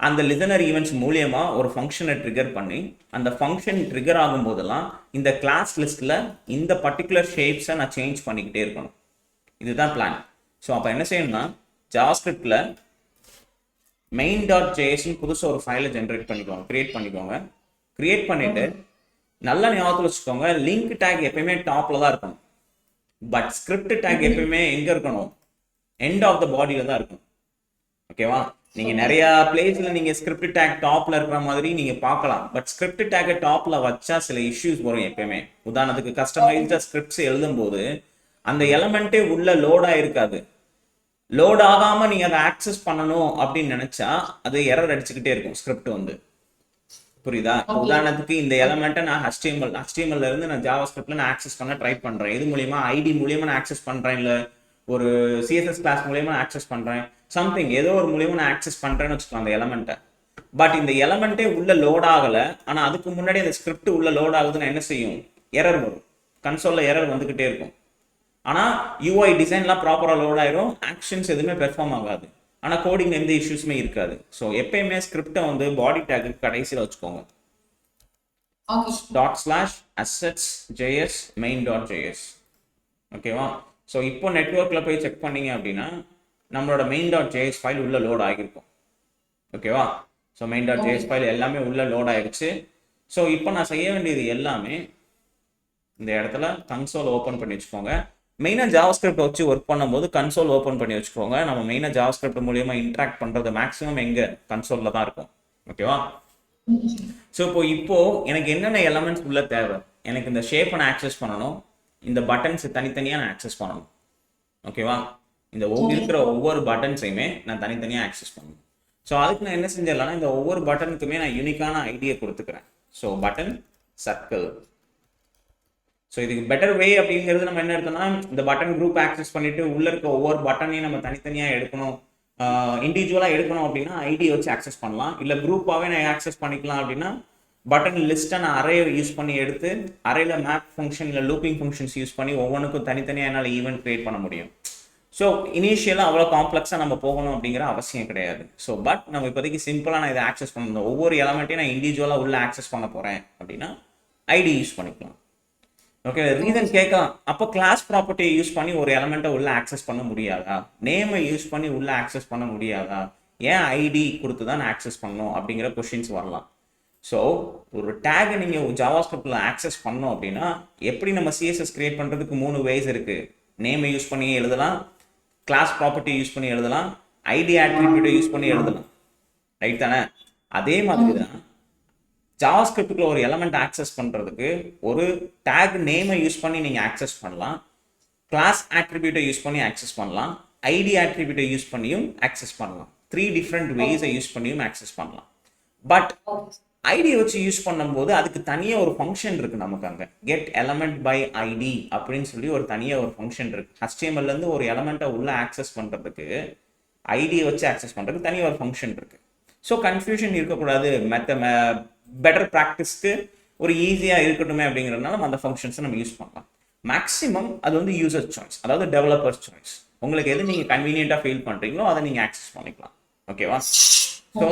அந்த லிசனர் ஈவெண்ட்ஸ் மூலியமா ஒரு ஃபங்க்ஷனை ட்ரிகர் பண்ணி அந்த ஃபங்க்ஷன் ட்ரிகர் ஆகும் போதெல்லாம் இந்த கிளாஸ் லிஸ்ட்டில் இந்த பர்டிகுலர் ஷேப்ஸை நான் சேஞ்ச் பண்ணிக்கிட்டே இருக்கணும். இதுதான் பிளான். ஸோ அப்போ என்ன செய்யணும்னா ஜாவாஸ்கிரிப்டில் main.jsன்னு புதுசாக ஒரு ஃபைலை ஜென்ரேட் பண்ணிக்கோங்க, கிரியேட் பண்ணிக்கோங்க. கிரியேட் பண்ணிட்டு நல்லா ஞாபகத்தில் வச்சுக்கோங்க, லிங்க் டேக் எப்பயுமே டாப்ல தான் இருக்கணும். பட் ஸ்கிரிப்ட் டேக் எப்பயுமே எங்க இருக்கணும், எண்ட் ஆஃப் த பாடியில தான் இருக்கணும். ஓகேவா? நீங்க நிறைய பிளேஸ்ல நீங்க ஸ்கிரிப்ட் டேக் டாப்ல இருக்கிற மாதிரி நீங்க பார்க்கலாம். பட் ஸ்கிரிப்ட் டேக் டாப்ல வச்சா சில இஷ்யூஸ் வரும் எப்பயுமே. உதாரணத்துக்கு கஸ்டமைஸ்டா ஸ்கிரிப்ட்ஸ் எழுதும் போது அந்த எலமெண்ட்டே உள்ள லோட் ஆயிருக்காது. லோட் ஆகாம நீங்க அதை ஆக்சஸ் பண்ணணும் அப்படின்னு நினைச்சா அது எரர் அடிச்சுக்கிட்டே இருக்கும் ஸ்கிரிப்ட் வந்து. புரியுதா? உதாரணத்துக்கு இந்த எலமெண்ட்டை நான் HTML இருந்து நான் ஜாவாஸ்கிரிப்ட்ல நான் ஆக்சஸ் பண்ண ட்ரை பண்றேன். இது மூலியமா ஐடி மூலியமா நான் ஆக்சஸ் பண்றேன், இல்ல ஒரு சிஎஸ்எஸ் கிளாஸ் மூலியமா நான் ஆக்சஸ் பண்றேன், சம்திங் ஏதோ ஒரு மூலியமா நான் ஆக்சஸ் பண்றேன்னு வச்சுக்கலாம் அந்த எலமெண்ட்டை. பட் இந்த எலமெண்ட்டே உள்ள லோட் ஆகல, ஆனா அதுக்கு முன்னாடி அந்த ஸ்கிரிப்ட் உள்ள லோட் ஆகுதுன்னு என்ன செய்யும், எரர் வரும். கன்சோல்ல எரர் வந்துகிட்டே இருக்கும். ஆனா யூஐ டிசைன்லாம் ப்ராப்பரா லோட் ஆயிரும், ஆக்ஷன்ஸ் எதுவுமே பெர்ஃபார்ம் ஆகாது. ஆனா கோடிங் எந்த இஷ்யூஸுமே இருக்காது. ஸோ எப்பயுமே ஸ்கிரிப்டை வந்து பாடி டேக்கு கடைசியில் வச்சுக்கோங்க. ./assets.js main.js. ஓகேவா? ஸோ இப்போ நெட்ஒர்க்கில் போய் செக் பண்ணீங்க அப்படின்னா நம்மளோட main.js ஃபைல் உள்ள லோட் ஆகிருக்கும். ஓகேவா? ஸோ main.js ஃபைல் எல்லாமே உள்ள லோட் ஆயிடுச்சு. ஸோ இப்போ நான் செய்ய வேண்டியது எல்லாமே இந்த இடத்துல கன்சோல் ஓப்பன் பண்ணி வச்சுக்கோங்க. மெயினாக ஜாவாஸ்கிரிப்ட் வச்சு ஒர்க் பண்ணும்போது கன்சோல் ஓப்பன் பண்ணி வச்சுக்கோங்க. நம்ம மெயினாக ஜாவாஸ்கிரிப்ட் மூலியமா இன்ட்ராக்ட் பண்ணுறது மேக்ஸிமம் எங்கே கன்சோலில் தான் இருக்கும். ஓகேவா? ஸோ இப்போ எனக்கு என்னென்ன எலமெண்ட்ஸ் உள்ள தேவை, எனக்கு இந்த ஷேப்பை நான் ஆக்சஸ் பண்ணணும், இந்த பட்டன்ஸ் தனித்தனியாக நான் ஆக்சஸ் பண்ணணும். ஓகேவா? இந்த இருக்கிற ஒவ்வொரு பட்டன்ஸையுமே நான் தனித்தனியாக ஆக்சஸ் பண்ணணும். ஸோ அதுக்கு நான் என்ன செஞ்சிடலாம்னா இந்த ஒவ்வொரு பட்டனுக்குமே நான் யூனிக்கான ஐடியா கொடுத்துக்கிறேன். So button circle. ஸோ இதுக்கு பெட்டர் வே அப்படிங்கிறது நம்ம என்ன எடுத்தோம்னா இந்த பட்டன் குரூப் ஆக்சஸ் பண்ணிட்டு உள்ள இருக்க ஒவ்வொரு பட்டனையும் நம்ம தனித்தனியாக எடுக்கணும், இண்டிவிஜுவலாக எடுக்கணும் அப்படின்னா ஐடியை வச்சு ஆக்சஸ் பண்ணலாம். இல்லை குரூப்பாகவே நான் ஆக்சஸ் பண்ணிக்கலாம் அப்படின்னா பட்டன் லிஸ்ட்டை நான் அரே யூஸ் பண்ணி எடுத்து அரேல மேப் ஃபங்க்ஷன் இல்லை லூப்பிங் ஃபங்க்ஷன்ஸ் யூஸ் பண்ணி ஒவ்வொன்றுக்கும் தனித்தனியாக என்னால் ஈவெண்ட் கிரியேட் பண்ண முடியும். ஸோ இனிஷியலாக அவ்வளோ காம்ப்ளெக்ஸாக நம்ம போகணும் அப்படிங்கிற அவசியம் கிடையாது. ஸோ பட் நம்ம இப்போதைக்கு சிம்பிளாக நான் இதை ஆக்சஸ் பண்ணணும், ஒவ்வொரு எலமெண்ட்டையும் நான் இண்டிவிஜுவலாக உள்ள ஆக்சஸ் பண்ண போகிறேன் அப்படின்னா ஐடி யூஸ் பண்ணிக்கலாம். ஓகே, ரீசன் கேட்கலாம், அப்போ கிளாஸ் ப்ராப்பர்ட்டியை யூஸ் பண்ணி ஒரு எலமெண்ட்டை உள்ள ஆக்சஸ் பண்ண முடியாதா, நேமை யூஸ் பண்ணி உள்ள ஆக்சஸ் பண்ண முடியாதா, ஏன் ஐடி கொடுத்து தான் ஆக்சஸ் பண்ணணும் அப்படிங்கிற கொஸ்டின்ஸ் வரலாம். ஸோ ஒரு டேகை நீங்கள் ஜாவாஸ்கிரிப்டில் ஆக்சஸ் பண்ணோம் அப்படின்னா எப்படி நம்ம சிஎஸ்எஸ் கிரியேட் பண்ணுறதுக்கு 3 வேஸ் இருக்குது. நேமை யூஸ் பண்ணி எழுதலாம், கிளாஸ் ப்ராப்பர்ட்டி யூஸ் பண்ணி எழுதலாம், ஐடி ஆட்ரிபியூட்டை யூஸ் பண்ணி எழுதலாம். ரைட் தானே? அதே மாதிரி தான் ஜாவாஸ்கிரிப்டுக்குள்ள ஒரு எலமெண்ட் ஆக்சஸ் பண்ணுறதுக்கு ஒரு டேக் நேமை யூஸ் பண்ணி நீங்கள் ஆக்சஸ் பண்ணலாம், கிளாஸ் ஆட்ரிபியூட்டை யூஸ் பண்ணி ஆக்சஸ் பண்ணலாம், ஐடி ஆட்ரிபியூட்டை யூஸ் பண்ணியும் ஆக்சஸ் பண்ணலாம். 3 டிஃப்ரெண்ட் வேஸை யூஸ் பண்ணியும் ஆக்சஸ் பண்ணலாம். பட் ஐடியை வச்சு யூஸ் பண்ணும்போது அதுக்கு தனியாக ஒரு ஃபங்க்ஷன் இருக்குது நமக்கு. அங்கே கெட் எலமெண்ட் பை ஐடி அப்படின்னு சொல்லி ஒரு தனியாக ஒரு ஃபங்க்ஷன் இருக்குது. HTML ஒரு எலமெண்ட்டை உள்ள ஆக்சஸ் பண்ணுறதுக்கு ஐடியை வச்சு ஆக்சஸ் பண்ணுறதுக்கு தனியாக ஒரு ஃபங்க்ஷன் இருக்குது. ஸோ கன்ஃபியூஷன் இருக்கக்கூடாது, பெட்டர் ப்ராக்டிஸ்க்கு ஒரு ஈஸியாக இருக்கட்டுமே அப்படிங்கிறதுனால நம்ம அந்த ஃபங்க்ஷன்ஸை நம்ம யூஸ் பண்ணலாம். மேக்ஸிமம் அது வந்து யூசர் சாய்ஸ், அதாவது டெவலப்பர்ஸ் சாய்ஸ். உங்களுக்கு எது நீங்கள் கன்வீனியண்ட்டாக ஃபீல் பண்ணுறீங்களோ அதை நீங்கள் ஆக்சஸ் பண்ணிக்கலாம். ஓகேவா? ஸோ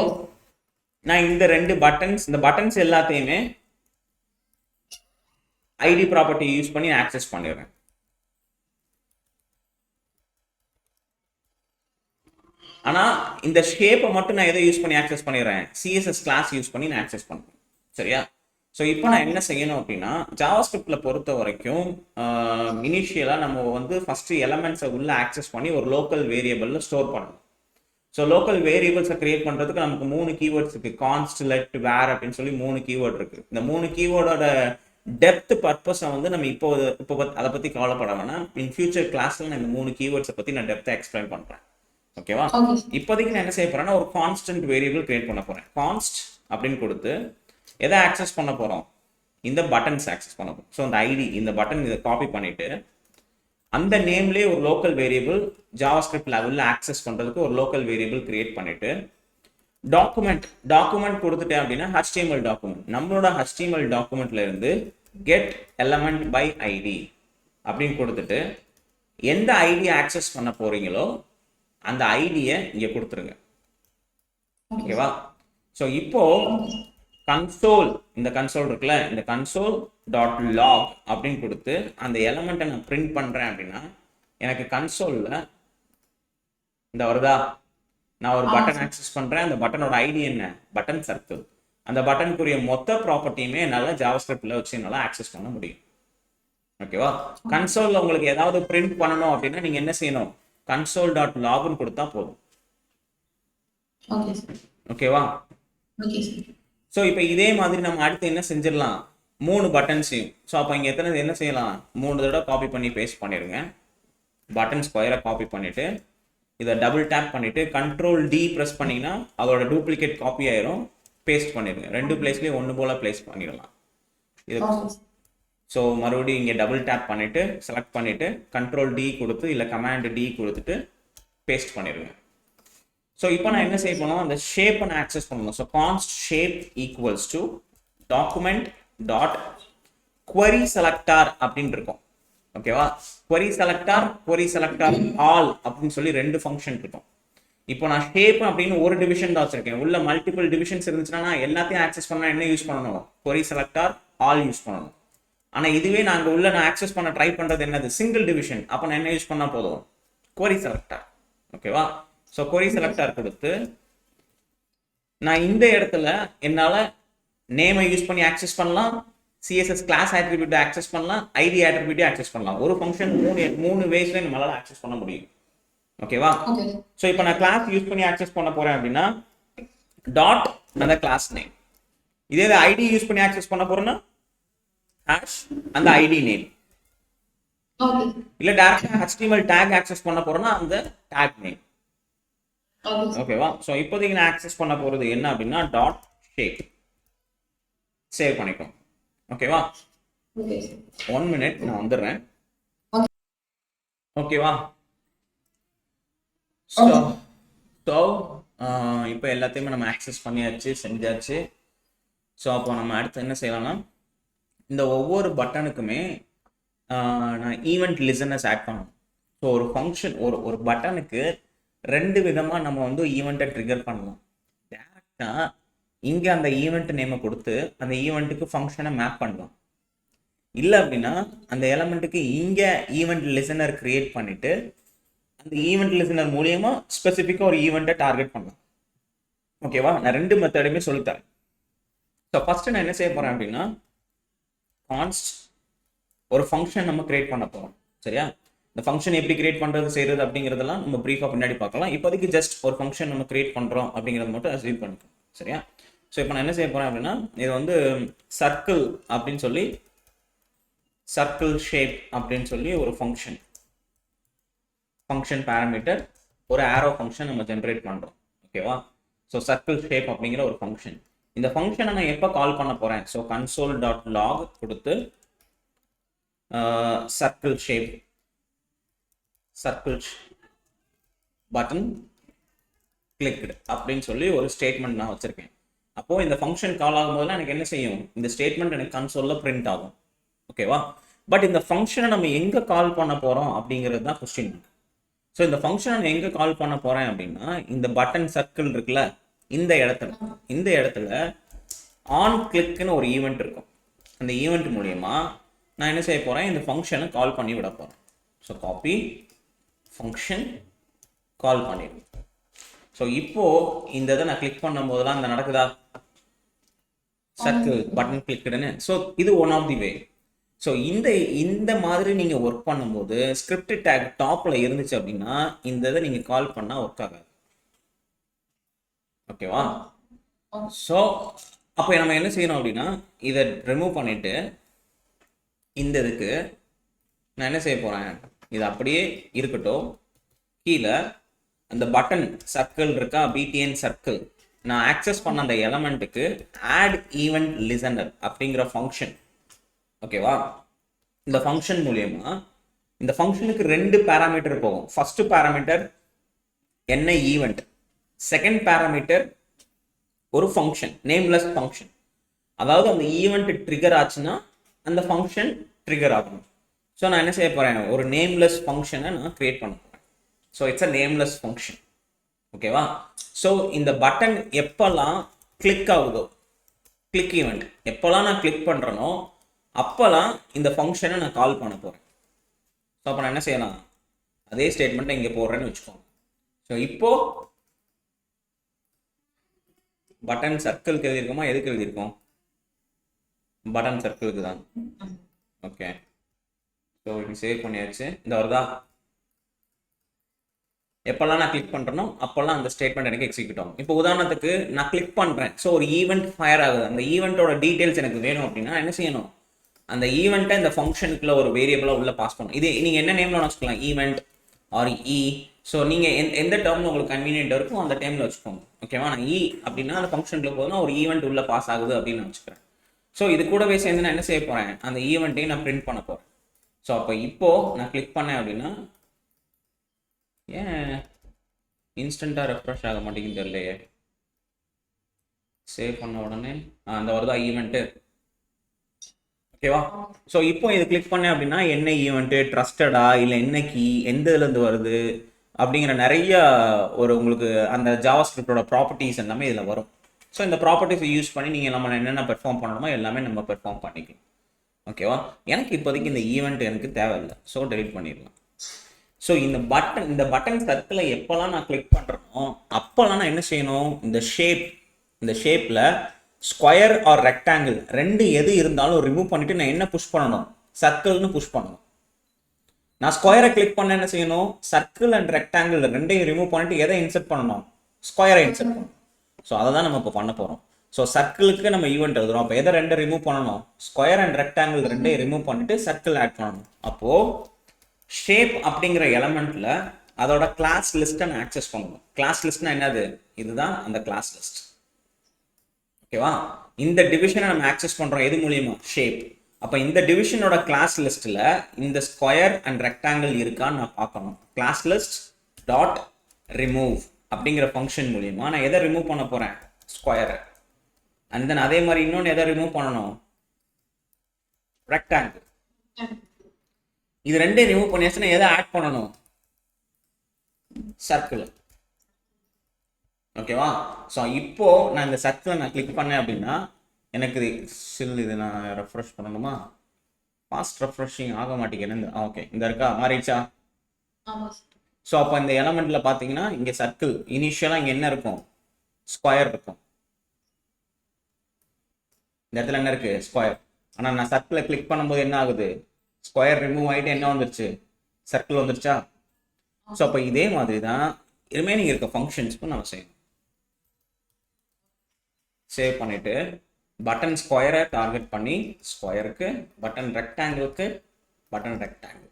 நான் இந்த 2 பட்டன்ஸ், இந்த பட்டன்ஸ் எல்லாத்தையுமே ஐடி ப்ராப்பர்ட்டி யூஸ் பண்ணி ஆக்சஸ் பண்ணிடுறேன். ஆனால் இந்த ஷேப்பை மட்டும் நான் எதை யூஸ் பண்ணி ஆக்சஸ் பண்ணிடுறேன், சிஎஸ்எஸ் கிளாஸ் யூஸ் பண்ணி நான் ஆக்சஸ் பண்ணுறேன். சரியா? ஸோ இப்போ நான் என்ன செய்யணும் அப்படின்னா ஜாவாஸ்கிரிப்டில் பொறுத்த வரைக்கும் இனிஷியலாக நம்ம வந்து ஃபஸ்ட்டு எலமெண்ட்ஸை உள்ள ஆக்சஸ் பண்ணி ஒரு லோக்கல் வேரியபிளில் ஸ்டோர் பண்ணணும். ஸோ லோக்கல் வேரியபிள்ஸை கிரியேட் பண்ணுறதுக்கு நமக்கு 3 கீவேர்ட்ஸ் இருக்குது. கான்ஸ்ட், லெட், வேர் அப்படின்னு சொல்லி 3 கீவேர்ட் இருக்குது. இந்த 3 கீவேர்டோட டெப்த் பர்பஸை வந்து நம்ம இப்போ அதை பற்றி கவலைப்பட வேணாம். இன் ஃபியூச்சர் கிளாஸில் நான் இந்த 3 கீவேர்ட்ஸை பற்றி நான் டெப்த்தை எக்ஸ்பிளைன் பண்ணுறேன். ஓகேவா? இப்போதைக்கு நான் என்ன செய்ய போறேன்னா ஒரு கான்ஸ்டன்ட் வேரியபிள் கிரியேட் பண்ண போறேன். கான்ஸ்ட் அப்படின்னு கொடுத்து எதை ஆக்சஸ் பண்ண போகிறோம்? இந்த பட்டன்ஸ் ஆக்சஸ் பண்ண போகிறோம். ஸோ அந்த ஐடி இந்த பட்டன் இதை காப்பி பண்ணிவிட்டு அந்த நேம்லேயே ஒரு லோக்கல் வேரியபிள் ஜாவாஸ்கிரிப்ட் லெவலில் ஆக்சஸ் பண்ணுறதுக்கு ஒரு லோக்கல் வேரியபிள் கிரியேட் பண்ணிவிட்டு டாக்குமெண்ட் கொடுத்துட்டேன் அப்படின்னா HTML டாக்குமெண்ட், நம்மளோட HTML டாக்குமெண்ட்ல இருந்து கெட் எலமெண்ட் பை ஐடி அப்படின்னு கொடுத்துட்டு எந்த ஐடியை ஆக்சஸ் பண்ண போறீங்களோ அந்த ஐடியை இங்கே கொடுத்துருங்க. ஓகேவா? ஸோ இப்போ கன்சோல், இந்த கன்சோல் இருக்குல்ல, இந்த கன்சோல் டாட் லாக் அப்படின்னு கொடுத்து அந்த எலமெண்ட்டை நான் பிரிண்ட் பண்ணுறேன் அப்படின்னா எனக்கு கன்சோலில் இந்த வருதா, நான் ஒரு பட்டன் ஆக்சஸ் பண்ணுறேன், அந்த பட்டனோட ஐடி என்ன, பட்டன் சர்க்கிள். அந்த பட்டனுக்குரிய மொத்த ப்ராப்பர்ட்டியுமே என்னால் ஜாவாஸ்கிரிப்டில் வச்சு என்னால் ஆக்சஸ் பண்ண முடியும். ஓகேவா? கன்சோலில் உங்களுக்கு ஏதாவது பிரிண்ட் பண்ணணும் அப்படின்னா நீங்கள் என்ன செய்யணும், கன்சோல் டாட் லாக்னு கொடுத்தா போதும். ஓகேவா? ஸோ இப்போ இதே மாதிரி நம்ம அடுத்து என்ன செஞ்சிடலாம், 3 பட்டன்ஸையும். ஸோ அப்போ இங்கே என்ன செய்யலாம், 3 தடவை காப்பி பண்ணி பேஸ்ட் பண்ணிடுங்க. பட்டன் ஸ்கொயரை காப்பி பண்ணிவிட்டு இதை டபுள் டேப் பண்ணிவிட்டு கண்ட்ரோல் D ப்ரெஸ் பண்ணிங்கன்னா அதோட டூப்ளிகேட் காப்பி ஆயிரும். பேஸ்ட் பண்ணிடுங்க. 2 பிளேஸ்லேயும் ஒன்று போல் பிளேஸ் பண்ணிடலாம் இது. ஸோ மறுபடியும் இங்கே டபுள் டேப் பண்ணிவிட்டு செலக்ட் பண்ணிவிட்டு கண்ட்ரோல் D கொடுத்து இல்லை கமாண்ட் D கொடுத்துட்டு பேஸ்ட் பண்ணிடுங்க. ஸோ இப்போ நான் என்ன செய்ய போனோம், அந்த ஷேப்பை நான் ஆக்சஸ் பண்ணணும். So கான்ஸ்ட் shape equals to document dot query selector அப்படின்னு இருக்கும். ஓகேவா? query selector ஆல் அப்படின்னு சொல்லி 2 ஃபங்க்ஷன் இருக்கும். இப்போ நான் ஷேப் அப்படின்னு ஒரு டிவிஷன் தான் வச்சிருக்கேன். உள்ள மல்டிபிள் டிவிஷன்ஸ் இருந்துச்சுன்னா எல்லாத்தையும் ஆக்சஸ் பண்ணா என்ன யூஸ் பண்ணணும், query selector ஆல் யூஸ் பண்ணணும். ஆனால் இதுவே நாங்கள் உள்ள நான் ஆக்சஸ் பண்ண ட்ரை பண்ணுறது என்னது, சிங்கிள் டிவிஷன். அப்போ நான் என்ன யூஸ் பண்ணால் போதும், query selector. ஓகேவா? ஸோ query selector கொடுத்து நான் இந்த இடத்துல என்னால் நேமை யூஸ் பண்ணி ஆக்சஸ் பண்ணலாம், CSS கிளாஸ் ஆட்ரிபியூட் ஆக்சஸ் பண்ணலாம், ஐடி ஆட்ரிபியூட் ஆக்சஸ் பண்ணலாம். ஒரு ஃபங்க்ஷன் மூணு வேஸ்ல நம்மளால ஆக்சஸ் பண்ண முடியும். ஓகேவா? ஸோ இப்போ நான் கிளாஸ் யூஸ் பண்ணி ஆக்சஸ் பண்ண போறேன் அப்படின்னா டாட் அந்த கிளாஸ் நேம். இதே ஐடி யூஸ் பண்ணி ஆக்சஸ் பண்ண போறேன்னா ஹேஷ் அந்த ஐடி நேம். இல்ல டைரக்டா HTML டேக் ஆக்சஸ் பண்ண போறேன்னா அந்த டேக் நேம். ஓகேவா? ஸோ இப்போதைக்கு நான் ஆக்சஸ் பண்ண போறது என்ன அப்படின்னா டாட் ஷேப். சேவ் பண்ணிக்கோ. ஓகேவா? 1 minute நான் வந்துடுறேன். ஓகேவா? ஸோ இப்போ எல்லாத்தையுமே நம்ம ஆக்சஸ் பண்ணியாச்சு, செஞ்சாச்சு. ஸோ அப்போ நம்ம அடுத்து என்ன செய்யலாம்னா இந்த ஒவ்வொரு பட்டனுக்குமே நான் ஈவெண்ட் லிசனர்ஸ் ஆட் பண்ணணும். ஸோ ஒரு ஃபங்க்ஷன் ஒரு பட்டனுக்கு 2 விதமாக நம்ம வந்து ஈவெண்ட்டை ட்ரிகர் பண்ணலாம். டேரெக்டாக இங்கே அந்த ஈவெண்ட் நேமை கொடுத்து அந்த ஈவெண்ட்டுக்கு ஃபங்க்ஷனை மேப் பண்ணலாம். இல்லை அப்படின்னா அந்த எலமெண்ட்டுக்கு இங்கே ஈவெண்ட் லிசனர் கிரியேட் பண்ணிவிட்டு அந்த ஈவெண்ட் லிசனர் மூலியமா ஸ்பெசிஃபிக்காக ஒரு ஈவெண்ட்டை டார்கெட் பண்ணலாம். ஓகேவா? நான் 2 மெத்தடுமே சொல்லித்தரேன். ஸோ ஃபர்ஸ்ட் நான் என்ன செய்ய போகிறேன் அப்படின்னா கான்ஸ்ட் ஒரு ஃபங்க்ஷன் நம்ம கிரியேட் பண்ண போகிறோம். சரியா? இந்த ஃபங்க்ஷன் எப்படி கிரியேட் பண்ணுறது செய்கிறது அப்படிங்கிறதெல்லாம் நம்ம ப்ரீஃபாக பின்னாடி பார்க்கலாம். இப்போதைக்கு ஜஸ்ட் ஒரு ஃபங்க்ஷன் நம்ம கிரியேட் பண்ணுறோம் அப்படிங்கிறத மட்டும் அசீவ் பண்ணிக்கலாம். சரியா? ஸோ இப்போ நான் என்ன செய்ய போகிறேன் அப்படின்னா இது வந்து சர்க்கிள் அப்படின்னு சொல்லி சர்க்கிள் ஷேப் அப்படின்னு சொல்லி ஒரு ஃபங்க்ஷன் பேராமீட்டர் ஒரு ஆரோ ஃபங்க்ஷன் நம்ம ஜென்ரேட் பண்ணுறோம். ஓகேவா? ஸோ சர்க்கிள் ஷேப் அப்படிங்கிற ஒரு ஃபங்க்ஷன். இந்த ஃபங்க்ஷனை நான் எப்போ கால் பண்ண போகிறேன், ஸோ கன்சோல் டாட் லாக் கொடுத்து சர்க்கிள் பட்டன் கிளிக்டு அப்படின்னு சொல்லி ஒரு ஸ்டேட்மெண்ட் நான் வச்சுருக்கேன். அப்போது இந்த ஃபங்க்ஷன் கால் ஆகும்போதுலாம் எனக்கு என்ன செய்யும், இந்த ஸ்டேட்மெண்ட் எனக்கு கன்சோலில் பிரிண்ட் ஆகும். ஓகேவா? பட் இந்த ஃபங்க்ஷனை நம்ம எங்கே கால் பண்ண போகிறோம் அப்படிங்கிறது தான் கொஸ்டின். ஸோ இந்த ஃபங்க்ஷனை நான் எங்கே கால் பண்ண போகிறேன் அப்படின்னா இந்த பட்டன் சர்க்கிள் இருக்குல்ல, இந்த இடத்துல ஆன் கிளிக்னு ஒரு ஈவெண்ட் இருக்கும். அந்த ஈவெண்ட் மூலமா நான் என்ன செய்ய போகிறேன், இந்த ஃபங்க்ஷனை கால் பண்ணி விட போகிறேன். ஸோ காப்பி ஃபங்க்ஷன் கால் பண்ணிடுவேன். ஸோ இப்போது இந்த இதை நான் கிளிக் பண்ணும் போதெல்லாம் இந்த நடக்குதா, சர்க்கிள் பட்டன் கிளிக்டுன்னு. ஸோ இது one of the way. So இந்த மாதிரி நீங்கள் ஒர்க் பண்ணும்போது ஸ்கிரிப்ட் டேக் டாப்பில் இருந்துச்சு அப்படின்னா இந்த இதை நீங்கள் கால் பண்ணால் ஒர்க் ஆகாது. ஓகேவா? ஸோ அப்போ நம்ம என்ன செய்யணும் அப்படின்னா இதை ரிமூவ் பண்ணிவிட்டு இந்த இதுக்கு நான் என்ன செய்ய போகிறேன், இது அப்படியே இருக்கட்டும். கீழே அந்த பட்டன் சர்க்கிள் இருக்கா, BTN சர்க்கிள், நான் ஆக்சஸ் பண்ண அந்த எலமெண்ட்டுக்கு ஆட் ஈவெண்ட் லிசனர் அப்படிங்கிற ஃபங்க்ஷன். ஓகேவா? இந்த ஃபங்க்ஷன் மூலியமா இந்த ஃபங்க்ஷனுக்கு 2 பேராமீட்டர் போகும். ஃபர்ஸ்ட் பேராமீட்டர் என்ன ஈவெண்ட், செகண்ட் பேராமீட்டர் ஒரு ஃபங்க்ஷன், நேம்லெஸ் ஃபங்க்ஷன். அதாவது அந்த ஈவெண்ட் ட்ரிகர் ஆச்சுன்னா அந்த ஃபங்க்ஷன் ட்ரிகர் ஆகணும். ஸோ நான் என்ன செய்ய போறேன், ஒரு நேம்லெஸ் ஃபங்க்ஷனை நான் கிரியேட் பண்ண போறேன். So it's a nameless function. ஓகேவா? ஸோ இந்த பட்டன் எப்பெல்லாம் கிளிக் ஆகுதோ, கிளிக் ஈவெண்ட் எப்பெல்லாம் நான் கிளிக் பண்றேனோ அப்பெல்லாம் இந்த ஃபங்க்ஷனை நான் கால் பண்ண போறேன். ஸோ அப்போ நான் என்ன செய்யலாம், அதே ஸ்டேட்மெண்ட்டை இங்கே போடுறேன்னு வச்சுக்கோங்க. ஸோ இப்போ பட்டன் சர்க்கிளுக்கு எழுதியிருக்கோமா, எதுக்கு எழுதியிருக்கோம்? பட்டன் சர்க்கிளுக்கு தான். ஓகே, ஸோ இது சேவ் பண்ணியாச்சு. இந்த வருதா? எப்பெல்லாம் நான் கிளிக் பண்றேனோ அப்பெல்லாம் அந்த ஸ்டேட்மெண்ட் எனக்கு எக்ஸிக்யூட் ஆகும். இப்போ உதாரணத்துக்கு நான் கிளிக் பண்றேன், ஸோ ஒரு ஈவெண்ட் ஃபயர் ஆகுது. அந்த ஈவெண்ட்டோட டீடைல்ஸ் எனக்கு வேணும் அப்படின்னா என்ன செய்யணும், அந்த ஈவெண்ட்டை இந்த ஃபங்க்ஷனுக்குள்ள ஒரு வேரியபிளா உள்ள பாஸ் பண்ணணும். இது நீங்க என்ன நேம்ல வச்சுக்கலாம், ஈவெண்ட் ஆர் இ. ஸோ நீங்க எந்த டேர்ம்ல உங்களுக்கு கன்வீனியன்ட் இருக்கும் அந்த டைம்ல வச்சுக்கோங்க. ஓகேவா? நான் இ அப்படின்னா அந்த ஃபங்க்ஷனுக்குள்ள போதுன்னா ஒரு ஈவெண்ட் உள்ள பாஸ் ஆகுது அப்படின்னு வச்சுக்கிறேன். ஸோ இது கூடவே சேர்ந்து நான் என்ன செய்ய போறேன், அந்த ஈவெண்ட்டையும் நான் பிரிண்ட் பண்ண போறேன். ஸோ அப்போ இப்போ நான் கிளிக் பண்ணேன் அப்படின்னா ஏன் இன்ஸ்டண்டா ரெஃப்ரெஷ் ஆக மாட்டேங்குது தெரியலையே. சேவ் பண்ண உடனே அந்த வருதா ஈவெண்ட்டு. ஓகேவா? ஸோ இப்போ இது கிளிக் பண்ணேன் அப்படின்னா என்ன ஈவெண்ட்டு, ட்ரஸ்டடா இல்லை என்ன கீ, எந்த இதுலேருந்து வருது அப்படிங்கிற நிறைய ஒரு உங்களுக்கு அந்த ஜாவாஸ்கிரிப்டோட ப்ராப்பர்ட்டிஸ் எல்லாமே இதில் வரும். ஸோ இந்த ப்ராப்பர்ட்டிஸை யூஸ் பண்ணி நீங்கள் நம்ம என்னென்ன பெர்ஃபார்ம் பண்ணணுமோ எல்லாமே நம்ம பெர்ஃபார்ம் பண்ணிக்கலாம். ஓகேவா? எனக்கு இப்போதைக்கு இந்த ஈவெண்ட் எனக்கு தேவையில்லை, ஸோ டெலிட் பண்ணிடலாம். ஸோ இந்த பட்டன் சர்க்கிளை எப்போல்லாம் நான் கிளிக் பண்ணுறனோ அப்போல்லாம் நான் என்ன செய்யணும், இந்த ஷேப்பில் ஸ்கொயர் ஆர் ரெக்டாங்கிள் ரெண்டு எது இருந்தாலும் ரிமூவ் பண்ணிட்டு நான் என்ன புஷ் பண்ணணும், சர்க்கிள்னு புஷ் பண்ணணும். நான் ஸ்கொயரை கிளிக் பண்ண என்ன செய்யணும், சர்க்கிள் அண்ட் ரெக்டாங்கிள் ரெண்டையும் ரிமூவ் பண்ணிட்டு எதை இன்சர்ட் பண்ணணும், ஸ்கொயரை இன்சர்ட் பண்ணணும். ஸோ அதை தான் நம்ம இப்போ பண்ண போகிறோம். ஸோ சர்க்கிளுக்கு நம்ம ஈவெண்ட் எழுதுறோம். அப்போ எதை ரெண்டை ரிமூவ் பண்ணணும், ஸ்கொயர் அண்ட் ரெக்டாங்கிள் ரெண்டையும் ரிமூவ் பண்ணிட்டு சர்க்கிள் ஆட் பண்ணணும். அப்போது ஷேப் அப்படிங்கிற எலமெண்ட்ல அதோட கிளாஸ் லிஸ்ட்டை நான் ஆக்சஸ் பண்ணணும். கிளாஸ் லிஸ்ட்னா என்னது, இதுதான் அந்த கிளாஸ் லிஸ்ட். ஓகேவா? இந்த டிவிஷனை நம்ம ஆக்சஸ் பண்றோம் எது மூலியமா, ஷேப். அப்ப இந்த டிவிஷனோட கிளாஸ் லிஸ்ட்ல இந்த ஸ்கொயர் அண்ட் ரெக்டாங்கிள் இருக்கான்னு நான் பார்க்கணும். கிளாஸ் லிஸ்ட் டாட் ரிமூவ் அப்படிங்கிற ஃபங்க்ஷன் மூலியமா நான் எதை ரிமூவ் பண்ண போறேன், ஸ்கொயர். அண்ட் தென் அதே மாதிரி இன்னொன்று எதை ரிமூவ் பண்ணணும், ரெக்டாங்கிள். இது ரெண்டையும் ரிமூவ் பண்ணியாச்சுன்னா எதை ஆட் பண்ணணும், சர்க்கிள். ஓகேவா? ஸோ இப்போ நான் இந்த சர்க்கிளை நான் கிளிக் பண்ணேன் அப்படின்னா எனக்கு இது நான் ரெஃப்ரெஷ் பண்ணணுமா, ஃபாஸ்ட் ரெஃப்ரெஷிங் ஆக மாட்டேங்குது. ஓகே, இந்த இருக்கா, மாறிடுச்சா? ஸோ அப்போ இந்த எலமெண்ட்ல பார்த்தீங்கன்னா இங்கே சர்க்கிள் இனிஷியலாக இங்கே என்ன இருக்கும், ஸ்கொயர் இருக்கும். இந்த இடத்துல என்ன இருக்கு, ஸ்கொயர். ஆனால் நான் சர்க்கிளை கிளிக் பண்ணும்போது என்ன ஆகுது, ஸ்கொயர் ரிமூவ் ஆகிட்டு என்ன வந்துருச்சு, சர்க்கிள் வந்துருச்சா? ஸோ அப்போ இதே மாதிரி தான் ரிமைனிங் இருக்க ஃபங்க்ஷன்ஸ்க்கும் நம்ம செய்யணும். சேவ் பண்ணிட்டு பட்டன் ஸ்கொயரை டார்கெட் பண்ணி ஸ்கொயருக்கு, பட்டன் ரெக்டாங்கிளுக்கு பட்டன் ரெக்டாங்கிள்.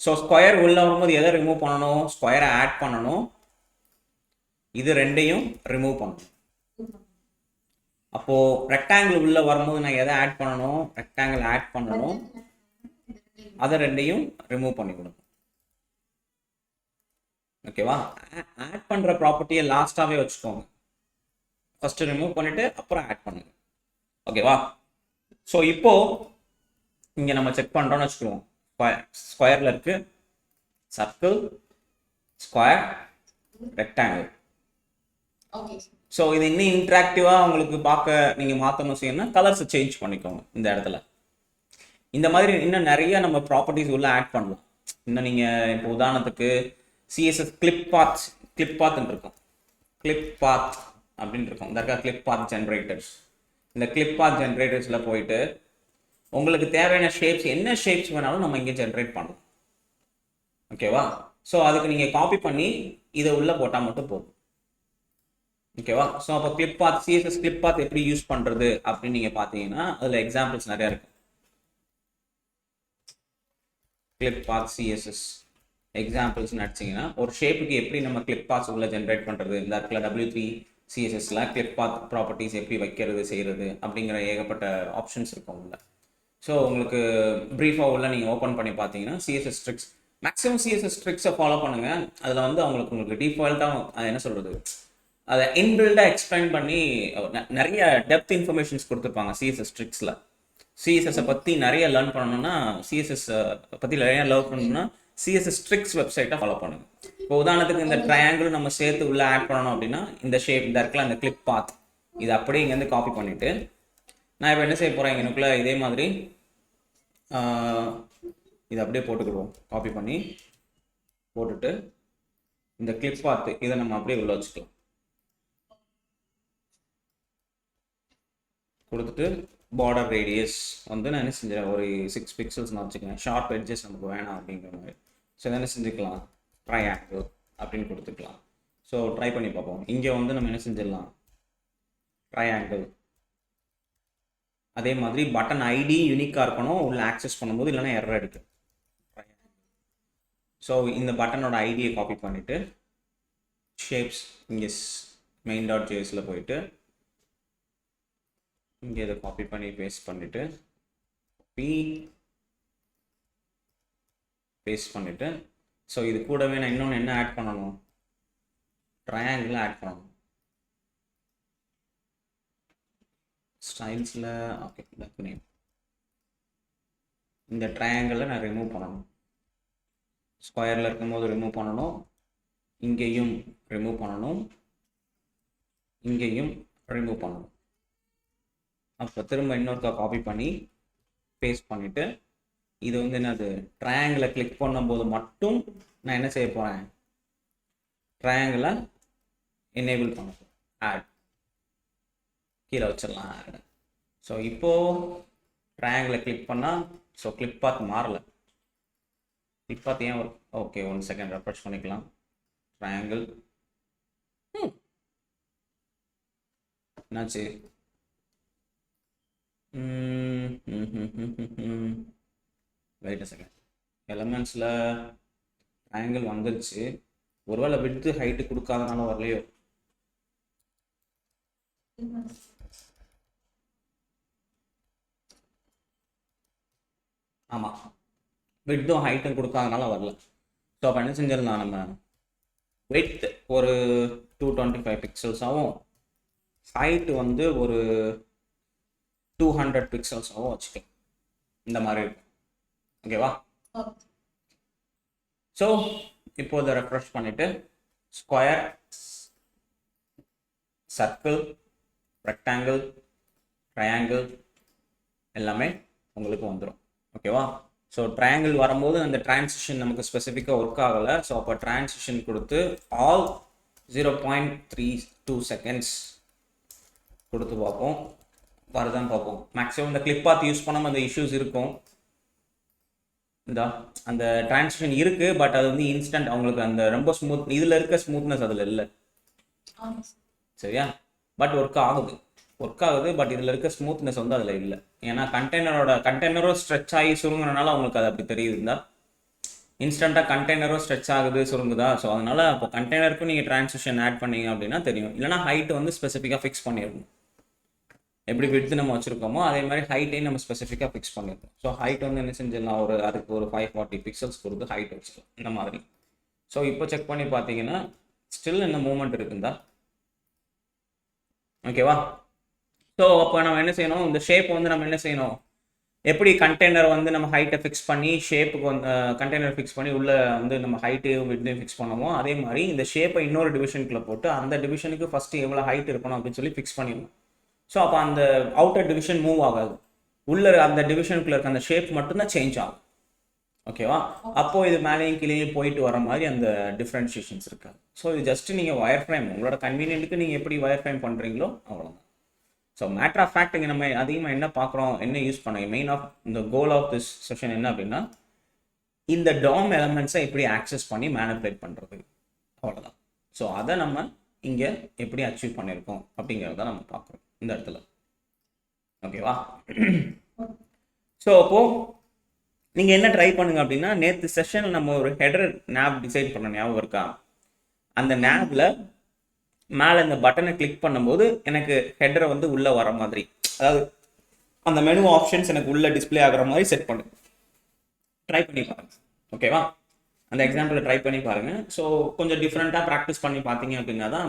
ஸோ ஸ்கொயர் உள்ள வரும்போது எதை ரிமூவ் பண்ணணும், ஸ்கொயரை ஆட் பண்ணணும். இது ரெண்டையும் ரிமூவ் பண்ணணும். அப்போ ரெக்டாங்கிள் உள்ள வரும்போது நான் எதை ஆட் பண்ணணும், ரெக்டாங்கிள் ஆட் பண்ணணும். அதை ரெண்டையும் ரிமூவ் பண்ணி கொடுக்கணும். ஓகேவா? ஆட் பண்ற ப்ராப்பர்ட்டியை லாஸ்டாவே வச்சுக்கோங்க. ஃபர்ஸ்ட் ரிமூவ் பண்ணிட்டு அப்புறம் ஆட் பண்ணுங்க. ஓகேவா? ஸோ இப்போ இங்க நம்ம செக் பண்றோம்னு வச்சுக்குவோம். ஸ்கொயர்ல இருக்கு சர்க்கிள், ஸ்கொயர், ரெக்டாங்கிள். ஸோ இது இன்னும் இன்ட்ராக்டிவா உங்களுக்கு பார்க்க நீங்க மாற்றணும் செய்யணும்னா கலர்ஸ் சேஞ்ச் பண்ணிக்கோங்க. இந்த இடத்துல இந்த மாதிரி இன்னும் நிறைய நம்ம ப்ராப்பர்ட்டிஸ் உள்ள ஆட் பண்ணலாம். இன்னும் நீங்க இப்போ உதாரணத்துக்கு சிஎஸ்எஸ் கிளிப் பாத் இருக்கும், கிளிப் பாத் அப்படின்னு இருக்கும். இந்த இருக்க கிளிப் பாத் ஜென்ரேட்டர்ஸ். இந்த கிளிப் பாத் ஜென்ரேட்டர்ஸ்ல போயிட்டு உங்களுக்கு தேவையான ஷேப்ஸ் என்ன ஷேப்ஸ் வேணாலும் நம்ம இங்கே ஜென்ரேட் பண்ணலாம். ஓகேவா? ஸோ அதுக்கு நீங்க காப்பி பண்ணி இதை உள்ள போட்டால் மட்டும் போதும். ஓகேவா? ஸோ அப்போ கிளிப் பாத், சிஎஸ்எஸ் கிளிப் பாத் எப்படி யூஸ் பண்றது அப்படின்னு நீங்க பார்த்தீங்கன்னா அதுல எக்ஸாம்பிள்ஸ் நிறைய இருக்கு. கிளிப் பாத் சிஎஸ்எஸ் எக்ஸாம்பிள்ஸ் அடிச்சிங்கன்னா ஒரு ஷேப்புக்கு எப்படி நம்ம கிளிப் பாத்ஸ் உள்ள ஜென்ரேட் பண்றது, இந்த இடத்துல W3 சிஎஸ்எஸ்ல கிளிக் பாத் ப்ராப்பர்ட்டிஸ் எப்படி வைக்கிறது செய்கிறது அப்படிங்கிற ஏகப்பட்ட ஆப்ஷன்ஸ் இருக்கும் உள்ள. ஸோ உங்களுக்கு ப்ரீஃபாக உள்ள நீங்கள் ஓப்பன் பண்ணி பார்த்தீங்கன்னா சிஎஸ்எஸ் ட்ரிக்ஸ், மேக்ஸிமம் சிஎஸ்எஸ் ட்ரிக்ஸை ஃபாலோ பண்ணுங்கள். அதில் வந்து உங்களுக்கு டிஃபால்ட்டாக அது என்ன சொல்கிறது, அதை இன்பில்டாக எக்ஸ்பிளைன் பண்ணி நிறைய டெப்த் இன்ஃபர்மேஷன்ஸ் கொடுத்துருப்பாங்க சிஎஸ்எஸ் ட்ரிக்ஸில். சிஎஸ்எஸை பற்றி நிறைய லேர்ன் பண்ணணும்னா, சிஎஸ்எஸ் பற்றி நிறைய லேர்ன் பண்ணணும்னா சிஎஸ்எஸ் ட்ரிக்ஸ் வெப்சைட்டை ஃபாலோ பண்ணுங்க. இப்போ உதாரணத்துக்கு இந்த ட்ரையாங்கிள் நம்ம சேர்த்து உள்ள ஆட் பண்ணணும் அப்படின்னா இந்த ஷேப் இந்த இடத்துல அந்த கிளிக் பாத் இது அப்படியே இங்கேருந்து காப்பி பண்ணிவிட்டு நான் இப்போ என்ன செய்ய போகிறேன், எனக்குள்ள இதே மாதிரி இதை அப்படியே போட்டுக்கிடுவோம். காப்பி பண்ணி போட்டுட்டு இந்த கிளிக் பாத் இதை நம்ம அப்படியே உள்ள வச்சுக்கலாம். கொடுத்துட்டு பார்டர் ரேடியஸ் வந்து நான் என்ன செஞ்சேன், ஒரு 6 பிக்சல்ஸ் நான் வச்சுக்கிறேன். ஷார்ப் எட்ஜஸ் நமக்கு வேணாம் அப்படிங்கிற மாதிரி. ஸோ இதை என்ன செஞ்சுக்கலாம், ட்ரையாங்கிள் அப்படின்னு கொடுத்துக்கலாம். ஸோ ட்ரை பண்ணி பார்ப்போம். இங்கே வந்து நம்ம என்ன செஞ்சிடலாம், ட்ரையாங்கிள். அதே மாதிரி பட்டன் ஐடி யூனிக்காக இருக்கணும் உள்ள ஆக்சஸ் பண்ணும்போது, இல்லைன்னா எரர் அடிக்கும். ஸோ இந்த பட்டனோட ஐடியை காப்பி பண்ணிவிட்டு ஷேப்ஸ் இங்கே main.jsல போயிட்டு இங்கே இதை காப்பி பண்ணி பேஸ்ட் பண்ணிவிட்டு பேஸ்ட் பண்ணிவிட்டு ஸோ இது கூடவே நான் இன்னொன்று என்ன ஆட் பண்ணணும், ட்ரையாங்கிள் ஆட் பண்ணணும். ஸ்டைல்ஸில் ஓகே டக் நேம் இந்த ட்ரையாங்கிளை நான் ரிமூவ் பண்ணணும். ஸ்கொயரில் இருக்கும்போது ரிமூவ் பண்ணணும், இங்கேயும் ரிமூவ் பண்ணணும், இங்கேயும் ரிமூவ் பண்ணணும். அப்போ திரும்ப இன்னொருக்கா காப்பி பண்ணி பேஸ்ட் பண்ணிவிட்டு இது வந்து என்னது, ட்ரையாங்கிளை கிளிக் பண்ணும்போது மட்டும் நான் என்ன செய்ய போகிறேன், ட்ரையாங்கிளை எனேபிள் பண்ண போகிறேன். ஆட் கீழே வச்சிடலாம் ஆட். ஸோ இப்போது ட்ரையாங்கிளை கிளிக் பண்ணால் ஸோ கிளிக் பாத் மாறலை. கிளிக் பாத் ஏன் ஒரு ஓகே 1 செகண்ட் ரெஃப்ரெஷ் பண்ணிக்கலாம். ட்ரையாங்கிள் என்னாச்சு, வெயிட் அ செகண்ட். எலமெண்ட்ஸில் ட்ரையாங்கிள் வந்துருச்சு, ஒருவேளை விட்த்து ஹைட்டு கொடுக்காதனால வரலையோ. ஆமாம், விட்த்தும் ஹைட்டும் கொடுக்காதனால வரல. ஸோ அப்போ என்ன செஞ்சிடலாம், நம்ம விட்த் ஒரு 225 பிக்சல்ஸாகவும் ஹைட்டு வந்து ஒரு 200 பிக்சல்ஸாகவும் வச்சுக்கலாம். இந்த மாதிரி இருக்கும். ஓகேவா? ஸோ இப்போ இதை ரெஃப்ரெஷ் பண்ணிவிட்டு ஸ்கொயர், சர்க்கிள், ரெக்டாங்கிள், ட்ரையாங்கிள் எல்லாமே உங்களுக்கு வந்துடும். ஓகேவா? ஸோ ட்ரையாங்கிள் வரும்போது அந்த டிரான்சிஷன் நமக்கு ஸ்பெசிஃபிக்காக ஒர்க் ஆகலை. ஸோ அப்போ டிரான்சிஷன் கொடுத்து ஆல் 0.32 செகண்ட்ஸ் கொடுத்து பார்ப்போம், வருதான்னு பார்ப்போம். மேக்ஸிமம் இந்த கிளிக் பாத் யூஸ் பண்ணாமல் அந்த இஷ்யூஸ் இருக்கும். இந்த அந்த டிரான்சிஷன் இருக்குது, பட் அது வந்து இன்ஸ்டன்ட், அவங்களுக்கு அந்த ரொம்ப ஸ்மூத், இதில் இருக்க ஸ்மூத்னஸ் அதில் இல்லை. சரியா? பட் ஒர்க் ஆகுது, பட் இதில் இருக்க ஸ்மூத்னஸ் வந்து அதில் இல்லை. ஏன்னா கண்டெய்னரும் ஸ்ட்ரெச் ஆகி சுருங்குறதுனால அவங்களுக்கு அது அப்படி தெரியுதுந்தா. இன்ஸ்டண்ட்டாக கண்டெய்னரும் ஸ்ட்ரெச் ஆகுது சுருங்குதா. ஸோ அதனால் இப்போ கண்டெய்னருக்கும் நீங்கள் டிரான்சிஷன் ஆட் பண்ணீங்க அப்படின்னா தெரியும். இல்லைனா ஹைட்டு வந்து ஸ்பெசிஃபிக்காக ஃபிக்ஸ் பண்ணிடணும். எப்படி விட்த்து நம்ம வச்சுருக்கோமோ அதே மாதிரி ஹைட்டையும் நம்ம ஸ்பெசிஃபிக்காக ஃபிக்ஸ் பண்ணியிருக்கோம். ஸோ ஹைட் வந்து என்ன செஞ்சிடலாம், அதுக்கு ஒரு 540 பிக்சல்ஸ் கொடுத்து ஹைட் வச்சுக்கலாம் இந்த மாதிரி. ஸோ இப்போ செக் பண்ணி பார்த்தீங்கன்னா ஸ்டில் என்ன மூவ்மெண்ட் இருக்குந்தா. ஓகேவா? ஸோ அப்போ நம்ம என்ன செய்யணும், இந்த ஷேப் வந்து நம்ம என்ன செய்யணும், எப்படி கண்டெய்னர் வந்து நம்ம ஹைட்டை ஃபிக்ஸ் பண்ணி ஷேப்புக்கு வந்து கண்டெய்னர் ஃபிக்ஸ் பண்ணி உள்ளே வந்து நம்ம ஹைட்டையும் விட்டையும் ஃபிக்ஸ் பண்ணுவோமோ அதே மாதிரி இந்த ஷேப்பை இன்னொரு டிவிஷனுக்குள்ளே போட்டு அந்த டிவிஷனுக்கு ஃபஸ்ட்டு எவ்வளோ ஹைட் இருக்கணும் அப்படின்னு சொல்லி ஃபிக்ஸ் பண்ணிடணும். ஸோ அப்போ அந்த அவுட்டர் டிவிஷன் மூவ் ஆகாது, உள்ள அந்த டிவிஷனுக்குள்ள இருக்க அந்த ஷேப் மட்டும்தான் சேஞ்ச் ஆகும். ஓகேவா? அப்போது இது மேலேயும் கீழேயும் போயிட்டு வர மாதிரி அந்த டிஃப்ரென்ஷியேஷன்ஸ் இருக்காது. ஸோ இது ஜஸ்ட் நீங்கள் ஒயர் ஃப்ரேம் உங்களோட கன்வீனியன்ட்டுக்கு நீங்கள் எப்படி ஒயர் ஃப்ரேம் பண்ணுறீங்களோ அவ்வளோதான். ஸோ மேட்டர் ஆஃப் ஃபேக்ட் இங்கே நம்ம அதிகமாக என்ன பார்க்குறோம், என்ன யூஸ் பண்ணுங்க, மெயின் ஆஃப் இந்த கோல் ஆஃப் திஸ் செஷன் என்ன அப்படின்னா இந்த டாம் எலமெண்ட்ஸை எப்படி ஆக்சஸ் பண்ணி மேனிபுலேட் பண்ணுறது, அவ்வளோதான். ஸோ அதை நம்ம இங்கே எப்படி அச்சீவ் பண்ணியிருக்கோம் அப்படிங்கிறத நம்ம பார்க்குறோம் இந்த இடத்துல. ஓகேவா? ஸோ அப்போது நீங்கள் என்ன ட்ரை பண்ணுங்க அப்படின்னா, நேற்று செஷனில் நம்ம ஒரு ஹெடர் நேப் டிசைட் பண்ண ஞாபகம் இருக்கா, அந்த நேப்பில் மேலே இந்த பட்டனை கிளிக் பண்ணும்போது எனக்கு ஹெட்டரை வந்து உள்ளே வர மாதிரி, அதாவது அந்த மெனு ஆப்ஷன்ஸ் எனக்கு உள்ளே டிஸ்பிளே ஆகிற மாதிரி செட் பண்ணு. ட்ரை பண்ணி பாருங்க. ஓகேவா? அந்த எக்ஸாம்பிளை ட்ரை பண்ணி பாருங்க. ஸோ கொஞ்சம் டிஃப்ரெண்ட்டாக ப்ராக்டிஸ் பண்ணி பார்த்தீங்க அப்படின்னா தான்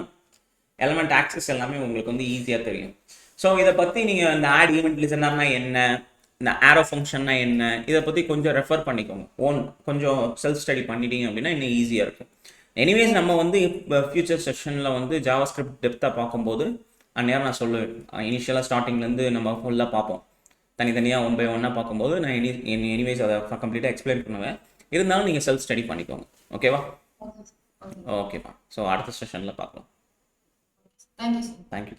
எலமெண்ட் ஆக்சஸ் எல்லாமே உங்களுக்கு வந்து ஈஸியாக தெரியும். ஸோ இதை பற்றி நீங்கள் இந்த ஆட் ஈவெண்ட் லிசனர்னா என்ன, இந்த ஆரோ ஃபங்க்ஷன்னா என்ன, இதை பற்றி கொஞ்சம் ரெஃபர் பண்ணிக்கோங்க. கொஞ்சம் செல்ஃப் ஸ்டடி பண்ணிட்டீங்க அப்படின்னா இன்னும் ஈஸியாக இருக்கும். எனிவேஸ் நம்ம வந்து ஃபியூச்சர் செஷனில் வந்து ஜாவா ஸ்கிரிப்ட் டெப்த்தாக பார்க்கும்போது அந்நேரம் நான் சொல்லுவேன், இனிஷியலாக ஸ்டார்டிங்லேருந்து நம்ம ஃபுல்லாக பார்ப்போம். தனித்தனியாக 1 by 1 பார்க்கும்போது நான் எனிவேஸ் அதை கம்ப்ளீட்டாக எக்ஸ்பிளைன் பண்ணுவேன். இருந்தாலும் நீங்கள் செல்ஃப் ஸ்டடி பண்ணிக்கோங்க. ஓகேவா? ஓகேப்பா. ஸோ அடுத்த செஷனில் பார்க்கலாம். தேங்க்யூ. தேங்க்யூ.